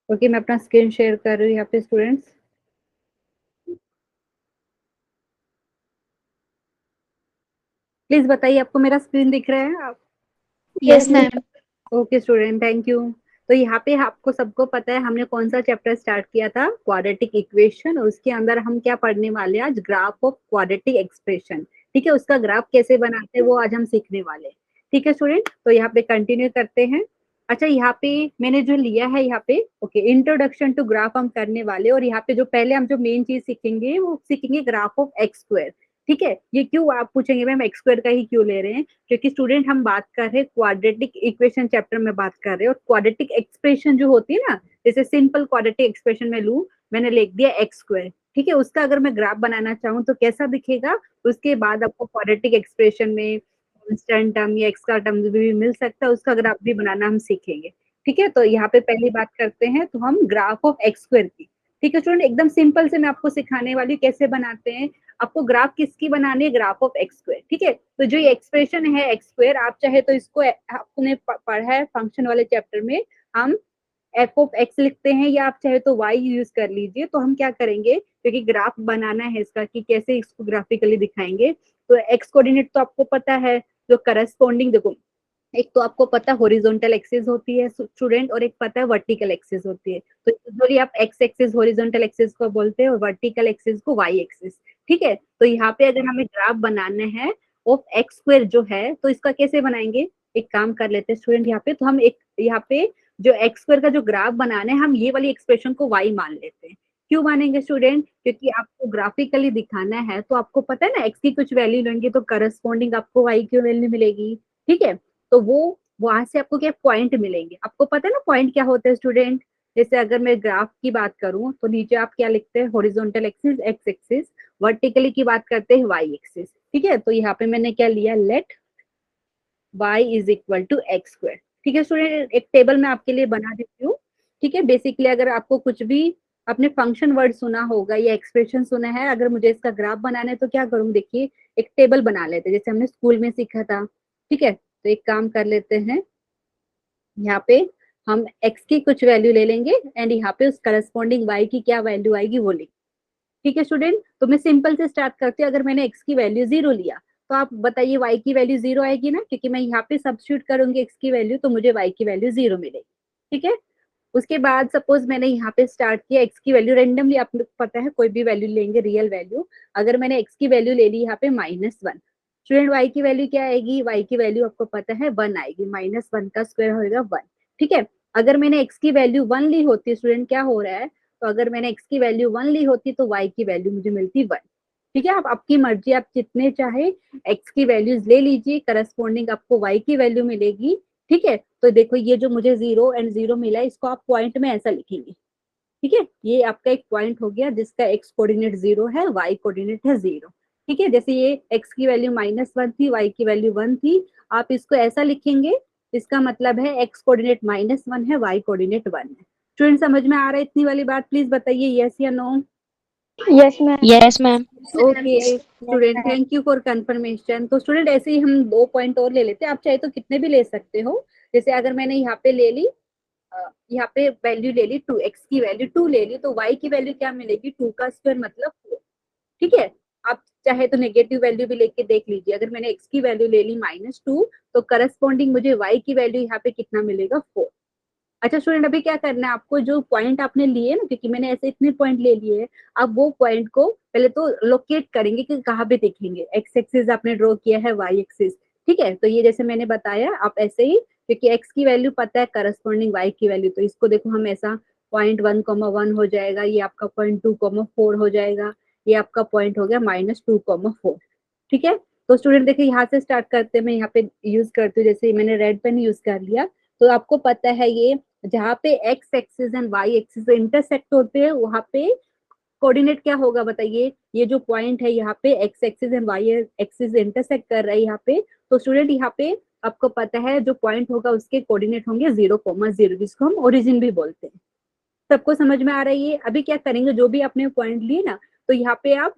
Okay, मैं अपना screen share कर रही हूँ यहाँ पे स्टूडेंट्स। प्लीज बताइए आपको मेरा स्क्रीन दिख रहा है आप? Yes ma'am. Okay student, thank you. तो यहाँ पे आपको सबको पता है हमने कौन सा चैप्टर स्टार्ट किया था, क्वाड्रेटिक इक्वेशन, और उसके अंदर हम क्या पढ़ने वाले हैं आज, ग्राफ ऑफ क्वाड्रेटिक एक्सप्रेशन। ठीक है, उसका ग्राफ कैसे बनाते हैं वो आज हम सीखने वाले हैं। ठीक है स्टूडेंट, तो यहाँ पे कंटिन्यू करते हैं। अच्छा, यहाँ पे मैंने जो लिया है यहाँ पे, ओके, इंट्रोडक्शन टू ग्राफ हम करने वाले, और यहाँ पे जो पहले हम जो मेन चीज सीखेंगे वो सीखेंगे ग्राफ ऑफ एक्स स्क्वायर। ठीक है, ये क्यों आप पूछेंगे मैम एक्स स्क्वायर का ही क्यों ले रहे हैं? क्योंकि स्टूडेंट हम बात कर रहे हैं क्वाड्रेटिक इक्वेशन चैप्टर में बात कर रहे हैं, और क्वाड्रेटिक एक्सप्रेशन जो होती है ना, जैसे सिंपल क्वाड्रेटिक एक्सप्रेशन में लू, मैंने लिख दिया एक्स स्क्वायर। ठीक है, उसका अगर मैं ग्राफ बनाना चाहूँ तो कैसा दिखेगा? उसके बाद आपको क्वाड्रेटिक एक्सप्रेशन में कांस्टेंट टर्म या एक्स का टर्म भी मिल सकता है, उसका ग्राफ भी बनाना हम सीखेंगे। ठीक है, तो यहाँ पे पहली बात करते हैं तो हम ग्राफ ऑफ एक्स स्क्वायर की। ठीक है स्टूडेंट, एकदम सिंपल से मैं आपको सिखाने वाली हूँ कैसे बनाते हैं। आपको ग्राफ किसकी बनानी है? Graph of x square. ठीक है, तो जो ये एक्सप्रेशन है एक्स स्क्वायर, आप चाहे तो इसको आपने पढ़ा है फंक्शन वाले चैप्टर में, हम एफ ऑफ एक्स लिखते हैं, या आप चाहे तो वाई यूज कर लीजिए। तो हम क्या करेंगे, क्योंकि ग्राफ बनाना है इसका कि कैसे इसको ग्राफिकली दिखाएंगे, तो एक्स कोऑर्डिनेट तो आपको पता है, जो करस्पॉन्डिंग, देखो, एक तो आपको पता है हॉरिजॉन्टल एक्सिस होती है स्टूडेंट, और एक पता है वर्टिकल एक्सिस होती है। तो यूजुअली आप एक्स एक्सिस हॉरिजॉन्टल एक्सिस को बोलते हैं और वर्टिकल एक्सिस को वाई एक्सिस। ठीक है, तो यहाँ पे अगर हमें ग्राफ बनाना है ऑफ एक्स स्क्वायर जो है, तो इसका कैसे बनाएंगे? एक काम कर लेते हैं स्टूडेंट, यहाँ पे तो हम एक यहाँ पे जो एक्स स्क्वायर का जो ग्राफ बनाना है, हम ये वाली एक्सप्रेशन को वाई मान लेते हैं। क्यों मानेंगे स्टूडेंट? क्योंकि आपको ग्राफिकली दिखाना है, तो आपको पता है ना एक्स की कुछ वैल्यू लेंगे तो करस्पॉन्डिंग आपको वाई की वैल्यू मिलेगी। ठीक है, तो वो वहां से आपको क्या पॉइंट मिलेंगे। आपको पता है ना पॉइंट क्या होता है स्टूडेंट? जैसे अगर मैं ग्राफ की बात करूं तो नीचे आप क्या लिखते हैं? Horizontal axis x axis, vertically की बात करते हैं वाई एक्सिस। ठीक है, तो यहाँ पे मैंने क्या लिया, let y is equal to x square. ठीक है स्टूडेंट, एक टेबल मैं आपके लिए बना देती हूँ। ठीक है, बेसिकली अगर आपको कुछ भी आपने फंक्शन वर्ड सुना होगा या एक्सप्रेशन सुना है, अगर मुझे इसका ग्राफ बनाना है तो क्या करूँ, देखिए, एक टेबल बना लेते हैं जैसे हमने स्कूल में सीखा था। ठीक है, तो एक काम कर लेते हैं, यहाँ पे हम x की कुछ वैल्यू ले लेंगे, एंड यहाँ पे उस करस्पॉन्डिंग y की क्या वैल्यू आएगी वो लिख। ठीक है स्टूडेंट, तो मैं सिंपल से स्टार्ट करती हूँ। अगर मैंने x की वैल्यू 0 लिया, तो आप बताइए y की वैल्यू 0 आएगी ना, क्योंकि मैं यहाँ पे सब्स्टिट्यूट करूंगी x की वैल्यू, तो मुझे y की वैल्यू 0 मिलेगी। ठीक है, उसके बाद सपोज मैंने यहाँ पे स्टार्ट किया x की वैल्यू रेंडमली, आपको पता है कोई भी वैल्यू लेंगे रियल वैल्यू। अगर मैंने x की वैल्यू ले ली यहाँ पे -1, स्टूडेंट y की वैल्यू क्या आएगी? y की वैल्यू आपको पता है 1 आएगी, -1 का स्क्वायर होगा 1। ठीक है, अगर मैंने x की वैल्यू 1 ली होती, स्टूडेंट क्या हो रहा है, तो अगर मैंने x की वैल्यू 1 ली होती तो y की वैल्यू मुझे मिलती 1। ठीक है, आप आपकी मर्जी, आप जितने चाहे x की वैल्यूज ले लीजिए, करस्पॉन्डिंग आपको y की वैल्यू मिलेगी। ठीक है, तो देखो ये जो मुझे 0 एंड 0 मिला है, इसको आप पॉइंट में ऐसा लिखेंगे। ठीक है, ये आपका एक पॉइंट हो गया जिसका एक्स कोऑर्डिनेट 0 है, वाई कोऑर्डिनेट है 0। ठीक है, जैसे ये एक्स की वैल्यू -1 थी, वाई की वैल्यू 1 थी, आप इसको ऐसा लिखेंगे, इसका मतलब है एक्स कोऑर्डिनेट -1 है, वाई कोऑर्डिनेट 1 है। स्टूडेंट समझ में आ रहा है इतनी वाली बात? प्लीज बताइए यस या no. Yes ma'am. Yes ma'am. Okay student, thank you for confirmation. तो स्टूडेंट ऐसे ही हम 2 पॉइंट और ले लेते हैं, आप चाहे तो कितने भी ले सकते हो। जैसे अगर मैंने यहाँ पे ले ली, यहाँ पे वैल्यू ले ली 2, एक्स की वैल्यू 2 ले ली, तो वाई की वैल्यू क्या मिलेगी? 2 का स्क्वायर मतलब 4। ठीक है, आप चाहे तो नेगेटिव वैल्यू भी लेके देख लीजिए। अगर मैंने एक्स की वैल्यू ले ली -2, तो करस्पॉन्डिंग मुझे वाई की वैल्यू यहाँ पे कितना मिलेगा? 4। अच्छा स्टूडेंट, अभी क्या करना है आपको, जो पॉइंट आपने लिए ना, क्योंकि मैंने ऐसे इतने पॉइंट ले लिए हैं, आप वो पॉइंट को पहले तो लोकेट करेंगे कि कहाँ पे दिखेंगे। एक्स एक्सिस आपने ड्रॉ किया है, वाई एक्सिस। ठीक है, तो ये जैसे मैंने बताया, आप ऐसे ही, क्योंकि एक्स की वैल्यू पता है, करस्पॉन्डिंग वाई की वैल्यू, तो इसको देखो हम ऐसा .1, 1 हो जाएगा, ये आपका .2, 4 हो जाएगा, ये आपका पॉइंट हो गया -2, 4। ठीक है, तो स्टूडेंट देखिए यहाँ से स्टार्ट करते हैं, मैं यहाँ पे यूज करती हूँ, जैसे मैंने रेड पेन यूज कर लिया। तो आपको पता है ये जहाँ पे x axis and Y axis intersect होते हैं, वहां पे कोऑर्डिनेट क्या होगा बताइए? ये जो पॉइंट है यहाँ पे x axis and Y axis intersect कर रहा है यहाँ पे, तो स्टूडेंट यहाँ पे आपको पता है जो पॉइंट होगा उसके कोऑर्डिनेट होंगे 0, 0, जिसको हम ओरिजिन भी बोलते हैं। सबको समझ में आ रही है? अभी क्या करेंगे, जो भी आपने पॉइंट लिए ना, तो यहाँ पे आप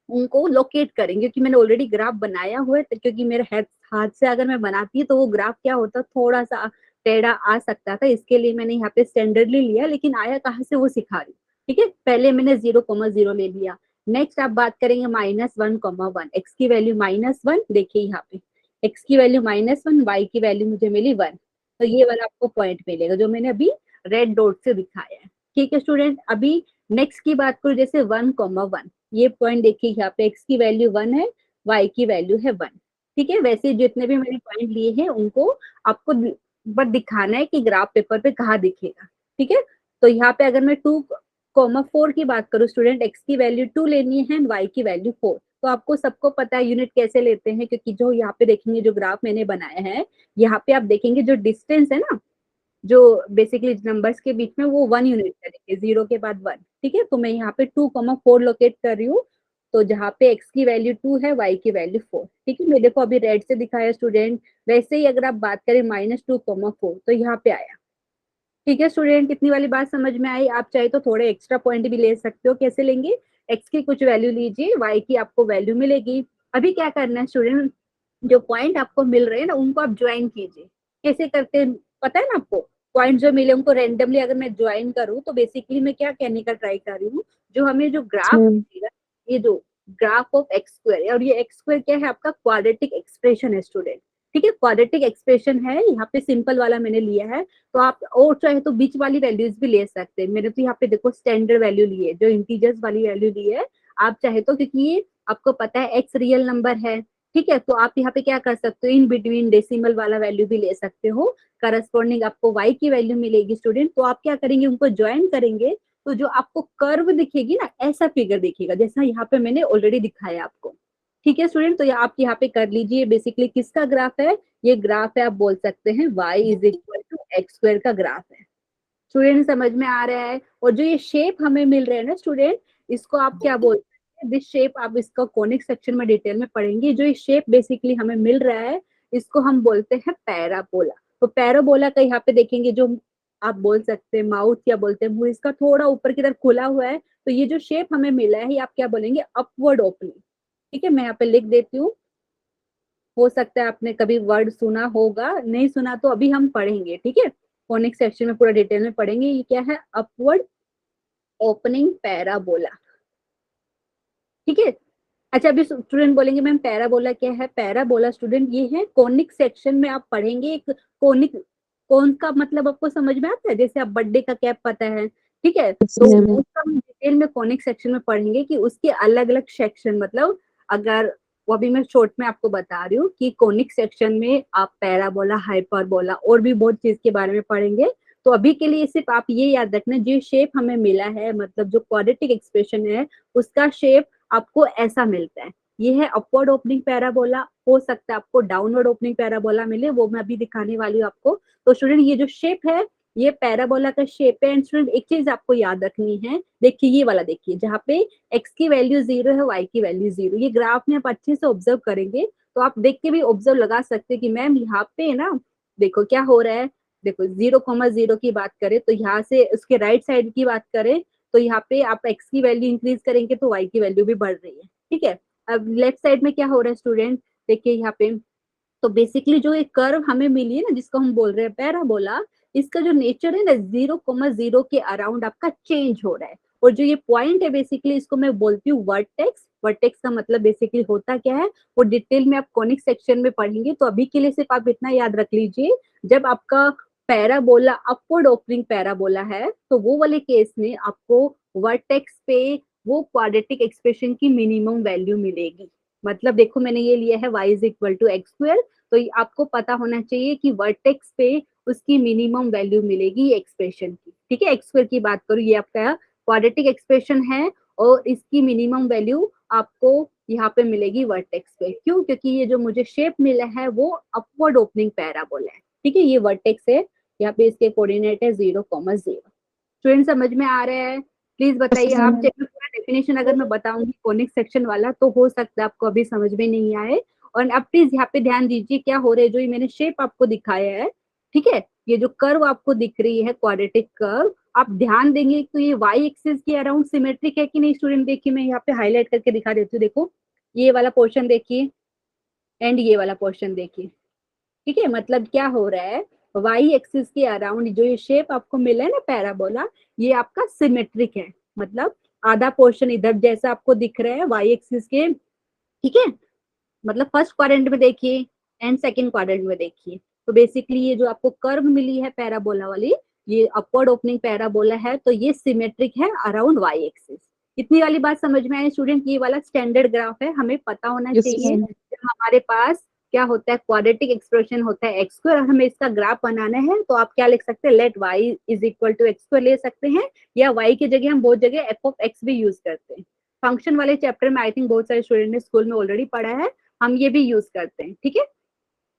उनको लोकेट करेंगे, क्योंकि मैंने ऑलरेडी ग्राफ बनाया हुआ है, क्योंकि मेरे हाथ से अगर मैं बनाती तो वो ग्राफ क्या होता, थोड़ा सा टेढ़ा आ सकता था, इसके लिए मैंने यहाँ पे स्टैंडर्डली लिया, लेकिन आया कहाँ से वो सिखा रही हूँ। ठीक है, पहले मैंने 0,0 ले लिया। नेक्स्ट आप बात करेंगे -1,1, एक्स की वैल्यू -1, देखिए यहाँ पे एक्स की वैल्यू -1, वाई की वैल्यू मुझे मिली 1, तो ये वाला आपको पॉइंट मिलेगा जो मैंने अभी रेड डॉट से दिखाया है। ठीक है स्टूडेंट, अभी नेक्स्ट की बात करूँ, जैसे 1,1, ये पॉइंट देखिए यहाँ पे एक्स की वैल्यू 1 है, वाई की वैल्यू है 1। ठीक है, वैसे जितने भी मैंने पॉइंट लिए हैं उनको आपको बट दिखाना है कि ग्राफ पेपर पे कहाँ दिखेगा। ठीक है, तो यहाँ पे अगर मैं 2,4 की बात करूँ स्टूडेंट, एक्स की वैल्यू 2 लेनी है, वाई की वैल्यू 4। तो आपको सबको पता है यूनिट कैसे लेते हैं, क्योंकि जो यहाँ पे देखेंगे जो ग्राफ मैंने बनाया है, यहाँ पे आप देखेंगे जो डिस्टेंस है ना, जो बेसिकली नंबर्स के बीच में, वो 1 यूनिट का देखिए, 0 के बाद 1। ठीक है, तो मैं यहाँ पे 2,4 लोकेट कर रही हूँ, तो जहाँ पे x की वैल्यू 2 है, y की वैल्यू 4। ठीक है, मैं देखो अभी रेड से दिखाया स्टूडेंट, वैसे ही अगर आप बात करें -2,4, तो यहाँ पे आया। ठीक है स्टूडेंट, कितनी वाली बात समझ में आई? आप चाहे तो थोड़े एक्स्ट्रा पॉइंट भी ले सकते हो, कैसे लेंगे? x की कुछ वैल्यू लीजिए, y की आपको वैल्यू मिलेगी। अभी क्या करना है स्टूडेंट, जो पॉइंट आपको मिल रहे हैं ना, उनको आप ज्वाइन कीजिए। कैसे करते हैं पता है ना आपको? पॉइंट जो मिले उनको रेंडमली अगर मैं ज्वाइन करूँ, तो बेसिकली मैं क्या कहने का ट्राई कर रही हूँ, जो हमें जो ग्राफ मैम। मिलेगा, ये जो ग्राफ ऑफ एक्स स्क्वायर, और ये एक्स स्क्वायर क्या है आपका? क्वाड्रेटिक एक्सप्रेशन है स्टूडेंट। ठीक है, क्वाड्रेटिक एक्सप्रेशन है, यहाँ पे सिंपल वाला मैंने लिया है, तो आप और चाहे तो बीच वाली वैल्यूज भी ले सकते हैं। मैंने तो यहाँ पे देखो स्टैंडर्ड वैल्यू ली है, जो इंटीजर्स वाली वैल्यू ली है। आप चाहे तो, क्योंकि ये आपको पता है एक्स रियल नंबर है, ठीक है, तो आप यहाँ पे क्या कर सकते हो, इन बिटवीन डेसिमल वाला वैल्यू भी ले सकते हो। करस्पॉन्डिंग आपको y की वैल्यू मिलेगी स्टूडेंट, तो आप क्या करेंगे, उनको ज्वाइन करेंगे, तो जो आपको कर्व दिखेगी ना, ऐसा फिगर दिखेगा जैसा यहाँ पे मैंने ऑलरेडी दिखाया आपको। ठीक है स्टूडेंट, तो आप यहाँ पे कर लीजिए, बेसिकली किसका ग्राफ है? ये ग्राफ है, आप बोल सकते हैं y = x² का ग्राफ है। स्टूडेंट समझ में आ रहा है? और जो ये शेप हमें मिल रहा है ना स्टूडेंट, इसको आप क्या बोलते हैं? दिस शेप, आप इसका कॉनिक सेक्शन में डिटेल में पढ़ेंगे। जो ये शेप बेसिकली हमें मिल रहा है, इसको हम बोलते हैं पैराबोला। तो पैराबोला का यहाँ पे देखेंगे, जो आप बोल सकते हैं माउथ या बोलते हैं मुंह, इसका थोड़ा ऊपर की तरफ खुला हुआ है, तो ये जो शेप हमें मिला है, ये आप क्या बोलेंगे? Upward opening. ठीक है, मैं यहाँ पे लिख देती हूँ, हो सकता है आपने कभी वर्ड सुना होगा, नहीं सुना तो अभी हम पढ़ेंगे। ठीक है, फोनिक सेक्शन में पूरा डिटेल में पढ़ेंगे। ये क्या है? Upward opening parabola. ठीक है, अच्छा अभी स्टूडेंट बोलेंगे मैम पैराबोला क्या है? पैराबोला स्टूडेंट ये है, कोनिक सेक्शन में आप पढ़ेंगे। एक कोनिक, कोन का मतलब आपको समझ में आता है? जैसे आप बर्थडे का कैप पता है, ठीक है, तो मैम। उसका हम डिटेल में कोनिक सेक्शन में पढ़ेंगे कि उसके अलग अलग सेक्शन, मतलब अगर वो अभी मैं शॉर्ट में आपको बता रही हूँ कि कोनिक सेक्शन में आप पैराबोला, हाइपरबोला और भी बहुत चीज के बारे में पढ़ेंगे। तो अभी के लिए सिर्फ आप ये याद रखना, जो शेप हमें मिला है, मतलब जो क्वाड्रेटिक एक्सप्रेशन है, उसका शेप आपको ऐसा मिलता है। ये है अपवर्ड ओपनिंग पैराबोला। हो सकता है आपको डाउनवर्ड ओपनिंग पैराबोला मिले, वो मैं अभी दिखाने वाली हूँ आपको। तो स्टूडेंट ये जो शेप है, ये पैराबोला का शेप है। एंड स्टूडेंट एक चीज आपको याद रखनी है, देखिए ये वाला देखिए, जहाँ पे एक्स की वैल्यू 0 है, वाई की वैल्यू 0, ये ग्राफ में आप अच्छे से ऑब्जर्व करेंगे, तो आप देख के भी ऑब्जर्व लगा सकते हैं कि मैम यहाँ पे ना देखो क्या हो रहा है। देखो 0,0 की बात करें, तो यहाँ से उसके राइट साइड की बात करें, तो यहाँ पे आप एक्स की वैल्यू इंक्रीज करेंगे तो वाई की वैल्यू भी बढ़ रही है। ठीक है, अब लेफ्ट साइड में क्या हो रहा है स्टूडेंट, देखिए यहाँ पे, तो बेसिकली जो एक कर्व हमें मिली है ना, जिसको हम बोल रहे हैं पैराबोला, इसका जो नेचर है ना, 0,0 के अराउंड आपका चेंज हो रहा है। और जो ये पॉइंट है, बेसिकली इसको मैं बोलती हूँ वर्टेक्स। वर्टेक्स का मतलब बेसिकली होता क्या है, वो डिटेल में आप कॉनिक सेक्शन में पढ़ेंगे। तो अभी के लिए सिर्फ आप इतना याद रख लीजिए, जब आपका पैराबोला अपवर्ड ओपनिंग पैराबोला है, तो वो वाले केस में आपको वर्टेक्स पे वो क्वाड्रेटिक एक्सप्रेशन की मिनिमम वैल्यू मिलेगी। मतलब देखो मैंने ये लिया है y = x², तो ये आपको पता होना चाहिए कि वर्टेक्स पे उसकी मिनिमम वैल्यू मिलेगी एक्सप्रेशन की। ठीक है, x² की बात करूँ, ये आपका क्वाड्रेटिक एक्सप्रेशन है, और इसकी मिनिमम वैल्यू आपको यहाँ पे मिलेगी वर्टेक्स पे। क्यों? क्योंकि ये जो मुझे शेप मिला है वो अपवर्ड ओपनिंग पैराबोला है। ठीक है, ये वर्टेक्स है, यहाँ पे इसके कोऑर्डिनेट है 0,0। स्टूडेंट समझ में आ रहा है? प्लीज बताइए आप। मैम। चलिए पूरा डेफिनेशन अगर मैं बताऊंगी कोनिक सेक्शन वाला, तो हो सकता है आपको अभी समझ में नहीं आए। और अब प्लीज यहाँ पे ध्यान दीजिए क्या हो रहा है, जो ये मैंने शेप आपको दिखाया है, ठीक है, ये जो कर्व आपको दिख रही है क्वाड्रेटिक कर्व, आप ध्यान देंगे तो ये वाई एक्सिस के अराउंड सिमेट्रिक है कि नहीं स्टूडेंट? देखिए मैं यहाँ पे हाईलाइट करके दिखा देती हूँ, देखो ये वाला पोर्शन देखिए, एंड ये वाला पोर्शन देखिए। ठीक है, मतलब क्या हो रहा है, वाई एक्सिस के अराउंड जो ये शेप आपको मिला है ना पैराबोला, ये आपका सिमेट्रिक है, मतलब आधा पोर्शन इधर जैसा आपको दिख रहा है वाई एक्सिस के, ठीक है, मतलब फर्स्ट क्वाड्रेंट में देखिए एंड सेकंड क्वाड्रेंट में देखिए। तो बेसिकली ये जो आपको कर्व मिली है पैराबोला वाली, ये अपवर्ड ओपनिंग पैराबोला है, तो ये सिमेट्रिक है अराउंड वाई एक्सिस। इतनी वाली बात समझ में आई स्टूडेंट? ये वाला स्टैंडर्ड ग्राफ है, हमें पता होना Yes, चाहिए ma'am. जब हमारे पास क्या होता है, क्वाड्रेटिक एक्सप्रेशन होता है एक्स स्क्वायर और हमें इसका ग्राफ बनाना है, तो आप क्या लिख सकते हैं, let Y is equal to x square ले सकते हैं, या वाई की जगह हम बहुत जगह एफ ऑफ एक्स भी यूज करते हैं। फंक्शन वाले चैप्टर में आई थिंक बहुत सारे स्टूडेंट ने स्कूल में ऑलरेडी पढ़ा है, हम ये भी यूज करते हैं, ठीक है।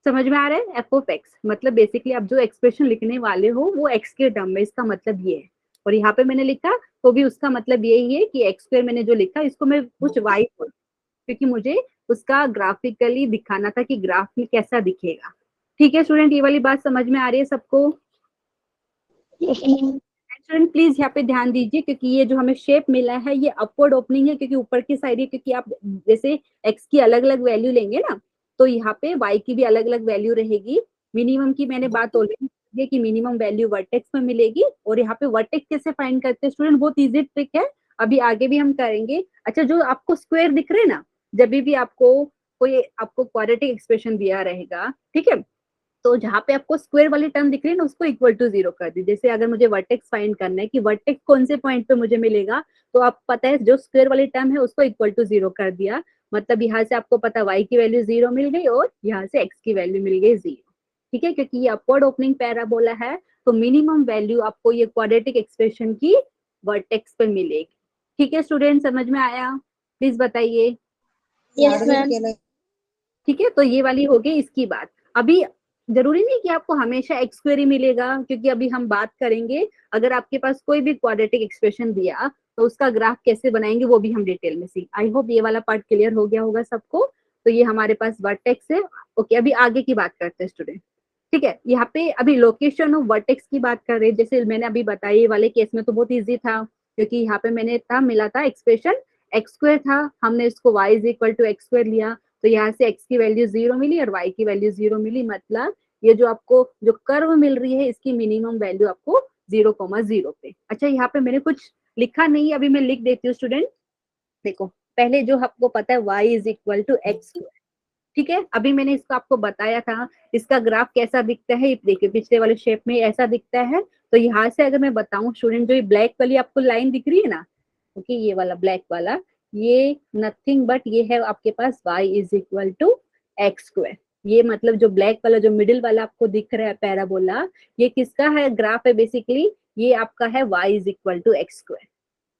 समझ में आ रहा है? एफ ऑफ एक्स मतलब बेसिकली आप जो एक्सप्रेशन लिखने वाले हो वो एक्स के टर्म में, इसका मतलब ये है। और यहाँ पे मैंने लिखा तो भी उसका मतलब यही है कि एक्स स्क्वायर मैंने जो लिखा इसको मैं कुछ वाई बोल, क्योंकि मुझे उसका ग्राफिकली दिखाना था कि ग्राफ में कैसा दिखेगा। ठीक है स्टूडेंट, ये वाली बात समझ में आ रही है सबको? Yes, ma'am. स्टूडेंट प्लीज यहाँ पे ध्यान दीजिए, क्योंकि ये जो हमें शेप मिला है ये अपवर्ड ओपनिंग है, क्योंकि ऊपर की साइड है, क्योंकि आप जैसे एक्स की अलग अलग वैल्यू लेंगे ना, तो यहाँ पे वाई की भी अलग अलग वैल्यू रहेगी। मिनिमम की मैंने बात ऑलरेडी की कि मिनिमम वैल्यू वर्टेक्स में मिलेगी, और यहाँ पे वर्टेक्स कैसे फाइंड करते हैं स्टूडेंट, बहुत इजी ट्रिक है, अभी आगे भी हम करेंगे। अच्छा, जो आपको स्क्वायर दिख रहे हैं ना, जब भी आपको कोई आपको क्वाड्रेटिक एक्सप्रेशन दिया रहेगा, ठीक है, तो जहां पे आपको स्क्वायर वाली टर्म दिख रही है ना, उसको इक्वल टू जीरो कर दी। जैसे अगर मुझे वर्टेक्स फाइंड करना है कि वर्टेक्स कौन से पॉइंट पे मुझे मिलेगा, तो आप पता है जो स्क्वायर वाली टर्म है उसको इक्वल टू जीरो कर दिया, मतलब यहाँ से आपको पता y की वैल्यू जीरो मिल गई और यहाँ से x की वैल्यू मिल गई जीरो। ठीक है, क्योंकि ये अपवर्ड ओपनिंग पैराबोला है, तो मिनिमम वैल्यू आपको ये क्वाड्रेटिक एक्सप्रेशन की वर्टेक्स पे मिलेगी। ठीक है स्टूडेंट, समझ में आया? प्लीज बताइए। Yes, ma'am. ठीक है, तो ये वाली हो गई इसकी बात। अभी जरूरी नहीं कि आपको हमेशा एक्स स्क्वायर ही मिलेगा, क्योंकि अभी हम बात करेंगे अगर आपके पास कोई भी क्वाड्रेटिक एक्सप्रेशन दिया तो उसका ग्राफ कैसे बनाएंगे वो भी हम डिटेल में सीख। आई होप ये वाला पार्ट क्लियर हो गया होगा सबको। तो ये हमारे पास वर्टेक्स है। ओके, अभी आगे की बात करते हैं स्टूडेंट। ठीक है, यहाँ पे अभी लोकेशन ऑफ वर्टेक्स की बात कर रहे हैं। जैसे मैंने अभी बताया ये वाले केस में तो बहुत इजी था, क्योंकि यहाँ पे मैंने था मिला था एक्सप्रेशन एक्स स्क्वायर था, हमने इसको y is equal to x square लिया, तो यहाँ से x की वैल्यू जीरो मिली और y की वैल्यू जीरो मिली, मतलब ये जो आपको जो कर्व मिल रही है इसकी मिनिमम वैल्यू आपको 0,0 पे। अच्छा, यहाँ पे मैंने कुछ लिखा नहीं, अभी मैं लिख देती हूँ स्टूडेंट। देखो, पहले जो आपको पता है y is equal to x square, ठीक है, अभी मैंने इसको आपको बताया था इसका ग्राफ कैसा दिखता है। देखिए पिछले वाले शेप में ऐसा दिखता है, तो यहाँ से अगर मैं बताऊं स्टूडेंट, जो ये ब्लैक वाली आपको लाइन दिख रही है ना, ओके, ये वाला ब्लैक वाला, ये नथिंग बट ये है आपके पास y is equal to x square. ये मतलब जो ब्लैक वाला जो मिडिल वाला आपको दिख रहा है पैराबोला, ये किसका है ग्राफ है बेसिकली, ये आपका है y is equal to x square.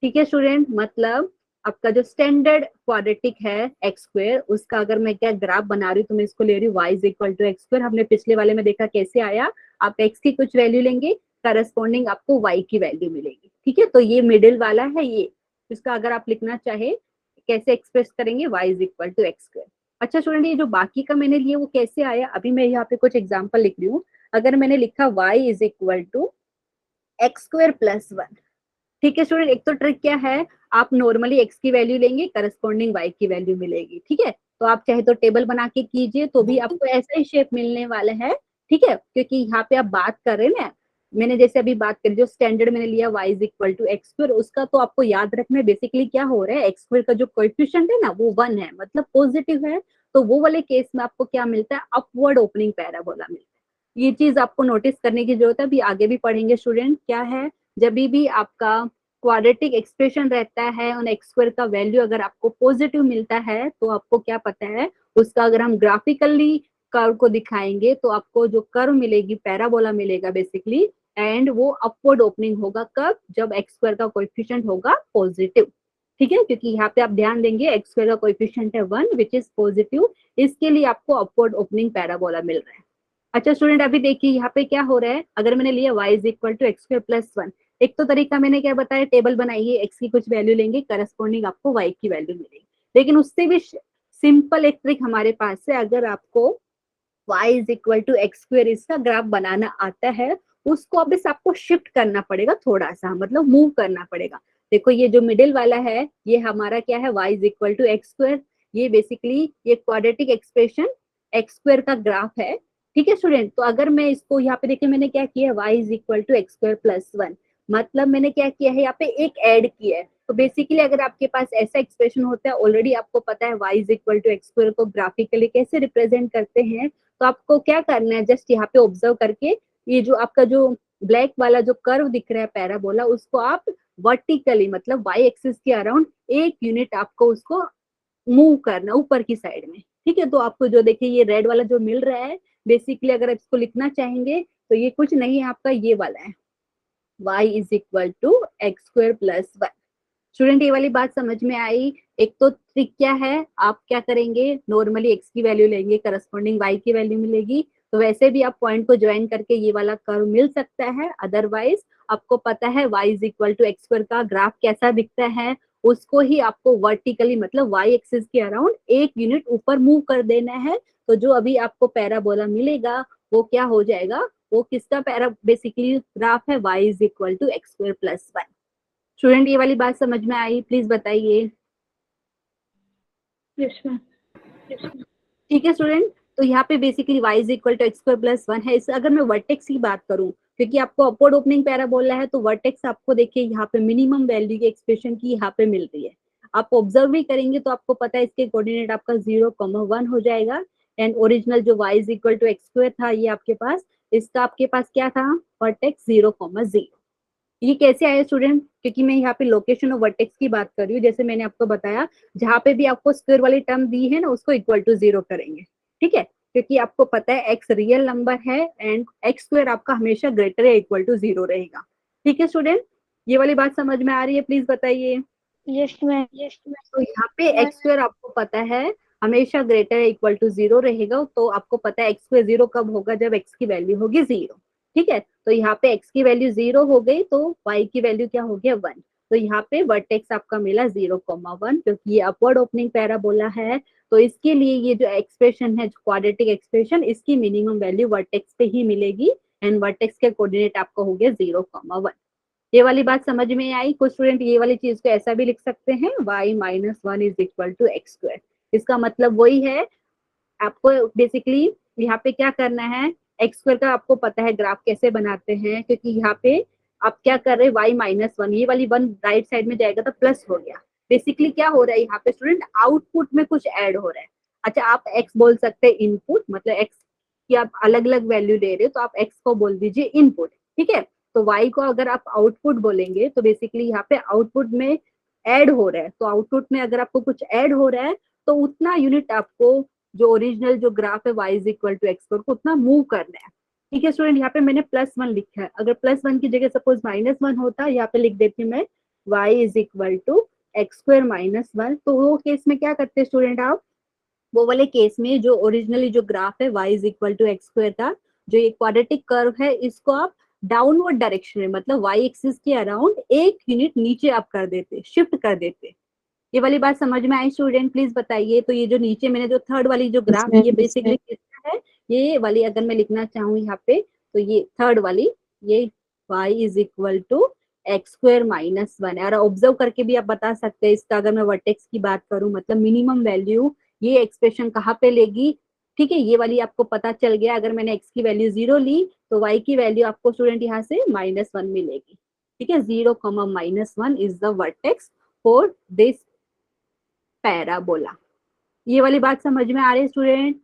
ठीक है स्टूडेंट, मतलब आपका जो स्टैंडर्ड क्वाड्रेटिक है एक्स स्क्वायर, उसका अगर मैं क्या ग्राफ बना रही हूँ तो मैं इसको ले रही हूँ y is equal to x square. हमने पिछले वाले में देखा कैसे आया, आप x की कुछ वैल्यू लेंगे, करस्पॉन्डिंग आपको y की वैल्यू मिलेगी। ठीक है, तो ये मिडिल वाला है, ये इसका अगर आप लिखना चाहे कैसे एक्सप्रेस करेंगे, y is equal to x square. अच्छा स्टूडेंट, ये जो बाकी का मैंने लिया वो कैसे आया, अभी मैं यहाँ पे कुछ एग्जाम्पल लिख रही हूँ। अगर मैंने लिखा y is equal to x square plus one, ठीक है स्टूडेंट, एक तो ट्रिक क्या है, आप नॉर्मली x की वैल्यू लेंगे, करस्पॉन्डिंग y की वैल्यू मिलेगी। ठीक है, तो आप चाहे तो टेबल बना के कीजिए तो भी आपको ऐसा ही शेप मिलने वाला है। ठीक है, क्योंकि यहाँ पे आप बात कर रहे हैं ना, मैंने जैसे अभी बात करी जो स्टैंडर्ड मैंने लिया y is equal to x square, उसका तो आपको याद रखना है बेसिकली क्या हो रहा है, एक्स स्क्वायर का जो कोएफिशिएंट है ना वो 1 है, मतलब पॉजिटिव है, तो वो वाले केस में आपको क्या मिलता है, अपवर्ड ओपनिंग पैराबोला मिलता है। ये चीज आपको नोटिस करने की जरूरत है, अभी आगे भी पढ़ेंगे स्टूडेंट। क्या है, जब भी आपका क्वाड्रेटिक एक्सप्रेशन रहता है और एक्स स्क्वायर का वैल्यू अगर आपको पॉजिटिव मिलता है, तो आपको क्या पता है उसका, अगर हम ग्राफिकली कर्व को दिखाएंगे तो आपको जो कर्व मिलेगी पैराबोला मिलेगा बेसिकली, एंड वो अपवर्ड ओपनिंग होगा कब, जब एक्स स्क्वायर का कोएफिशिएंट होगा पॉजिटिव। ठीक है, क्योंकि यहाँ पे आप ध्यान देंगे एक्स स्क्वायर का कोएफिशिएंट है 1 विच इज पॉजिटिव, इसके लिए आपको अपवर्ड ओपनिंग पैराबोला मिल रहा है। अच्छा स्टूडेंट, अभी देखिए यहाँ पे क्या हो रहा है, अगर मैंने लिया y is equal to x square plus one, एक तो तरीका मैंने क्या बताया, टेबल बनाइए, x की कुछ वैल्यू लेंगे, करस्पॉन्डिंग आपको y की वैल्यू मिलेगी। लेकिन उससे भी सिंपल एक ट्रिक हमारे पास है, अगर आपको y is equal to x square इसका ग्राफ बनाना आता है, उसको अब इस आपको शिफ्ट करना पड़ेगा थोड़ा सा, मतलब मूव करना पड़ेगा। देखो ये जो मिडिल वाला है ये हमारा क्या है, y is equal to x square, ये बेसिकली ये क्वाड्रेटिक एक्सप्रेशन एक्स स्क्वायर का ग्राफ है। ठीक है स्टूडेंट। तो अगर मैं इसको यहाँ पे देखिए मैंने क्या किया, y is equal to x square plus 1, मतलब मैंने क्या किया है यहाँ पे एक ऐड किया है। तो बेसिकली अगर आपके पास ऐसा एक्सप्रेशन होता है, ऑलरेडी आपको पता है y is equal to x square को ग्राफिकली कैसे रिप्रेजेंट करते हैं, तो आपको क्या करना है, जस्ट यहाँ पे ऑब्जर्व करके ये जो आपका जो ब्लैक वाला जो कर्व दिख रहा है पैराबोला, उसको आप वर्टिकली मतलब y एक्सिस के अराउंड 1 यूनिट आपको उसको मूव करना ऊपर की साइड में। ठीक है, तो आपको जो देखिए ये रेड वाला जो मिल रहा है, बेसिकली अगर आप इसको लिखना चाहेंगे तो ये कुछ नहीं है, आपका ये वाला है y is equal to x square plus 1। Student ये वाली बात समझ में आई। एक तो ट्रिक क्या है, आप क्या करेंगे, नॉर्मली x की वैल्यू लेंगे, करस्पॉन्डिंग y की वैल्यू मिलेगी, तो वैसे भी आप पॉइंट को ज्वाइन करके ये वाला कर्व मिल सकता है। अदरवाइज आपको पता है y is equal to x square का ग्राफ कैसा दिखता है, उसको ही आपको वर्टिकली मतलब y एक्सिस के अराउंड 1 यूनिट ऊपर मूव कर देना है। तो जो अभी आपको पैराबोला मिलेगा वो क्या हो जाएगा, वो किसका पैरा बेसिकली ग्राफ है, y is equal to x square plus 1। Student ये वाली बात समझ में आई, प्लीज बताइए। Yes, ma'am. ठीक है स्टूडेंट। तो यहाँ पे basically y is equal to x square plus 1 है। अगर मैं वर्टेक्स की बात करूं, क्योंकि आपको अपवर्ड ओपनिंग पैराबोला है, तो वर्टेक्स आपको देखिए यहाँ पे मिनिमम वैल्यू की एक्सप्रेशन की यहाँ पे मिल रही है। आप ऑब्जर्व भी करेंगे तो आपको पता है इसके कोऑर्डिनेट आपका 0,1 हो जाएगा। एंड ओरिजिनल जो y is equal to x square था ये आपके पास, इसका आपके पास क्या था, वर्टेक्स 0,0। ये कैसे आया स्टूडेंट, क्योंकि मैं यहाँ पे लोकेशन और वर्टेक्स की बात कर रही हूँ। जैसे मैंने आपको बताया, जहां पे भी आपको स्क्वायर वाली टर्म दी है ना, उसको इक्वल टू 0 करेंगे। ठीक है, क्योंकि आपको पता है x रियल नंबर है एंड एक्स स्क्वायर आपका हमेशा ग्रेटर या इक्वल टू 0 रहेगा। ठीक है स्टूडेंट, ये वाली बात समझ में आ रही है, प्लीज बताइए। Yes, ma'am. तो यहाँ पे एक्स स्क्वायर आपको पता है हमेशा ग्रेटर या इक्वल टू 0 रहेगा, तो आपको पता है एक्स स्क्वायर 0 कब होगा, जब एक्स की वैल्यू होगी 0। ठीक है, तो यहाँ पे x की वैल्यू 0 हो गई तो y की वैल्यू क्या हो गया 1। तो यहाँ पे वर्टेक्स आपका मिला 0,1, क्योंकि ये अपवर्ड ओपनिंग पैराबोला है। तो इसके लिए ये जो एक्सप्रेशन है क्वाड्रेटिक एक्सप्रेशन, इसकी मिनिमम वैल्यू वर्टेक्स पे ही मिलेगी एंड वर्टेक्स के कोऑर्डिनेट आपका हो गया 0,1। ये वाली बात समझ में आई। कुछ स्टूडेंट ये वाली चीज को ऐसा भी लिख सकते हैं, y minus 1 is equal to x square. इसका मतलब वही है, आपको बेसिकली यहाँ पे क्या करना है, एक्स स्क्वायर का आपको पता है ग्राफ कैसे बनाते हैं, क्योंकि यहाँ पे आप क्या कर रहे हैं, y माइनस 1, ये वाली 1 राइट साइड में जाएगा तो प्लस हो गया। बेसिकली क्या हो रहा है यहाँ पे स्टूडेंट, आउटपुट में कुछ ऐड हो रहा है। अच्छा, आप x बोल सकते हैं इनपुट, मतलब x की आप अलग अलग वैल्यू ले रहे हो, तो आप x को बोल दीजिए इनपुट। ठीक है, तो y को अगर आप आउटपुट बोलेंगे तो बेसिकली यहाँ पे आउटपुट में ऐड हो रहा है। तो आउटपुट में अगर आपको कुछ ऐड हो रहा है तो उतना यूनिट आपको जो ओरिजिनल जो ग्राफ है y is equal to X को उतना मूव करना है। ठीक है स्टूडेंट, यहाँ पे मैंने +1 लिखा है, अगर +1 की जगह सपोज -1 होता, यहाँ पे लिख देती हूँ मैं y is equal to x square minus 1। तो वो केस में क्या करते हैं स्टूडेंट आप, वो वाले केस में जो ओरिजिनली जो ग्राफ है y is equal to x square था, जो ये क्वाड्रेटिक कर्व है, इसको आप डाउनवर्ड डायरेक्शन में मतलब y एक्सिस के अराउंड 1 यूनिट नीचे आप कर देते, शिफ्ट कर देते। ये वाली बात समझ में आई स्टूडेंट, प्लीज बताइए। तो ये जो नीचे मैंने जो थर्ड वाली जो Yes, ग्राफ, ma'am. ये Yes, बेसिकली ma'am. किसका है, ये वाली अगर मैं लिखना चाहूँ यहाँ पे, तो ये थर्ड वाली, ये y is equal to x square minus 1 है। और ऑब्जर्व करके भी आप बता सकते हैं इसका, अगर मैं वर्टेक्स की बात करूँ मतलब मिनिमम वैल्यू ये एक्सप्रेशन कहाँ पे लेगी। ठीक है, ये वाली आपको पता चल गया, अगर मैंने x की वैल्यू 0 ली तो y की वैल्यू आपको स्टूडेंट यहाँ से -1 मिलेगी। ठीक है, 0,-1 is the vertex for this parabola. ये वाली बात समझ में आ रही है स्टूडेंट,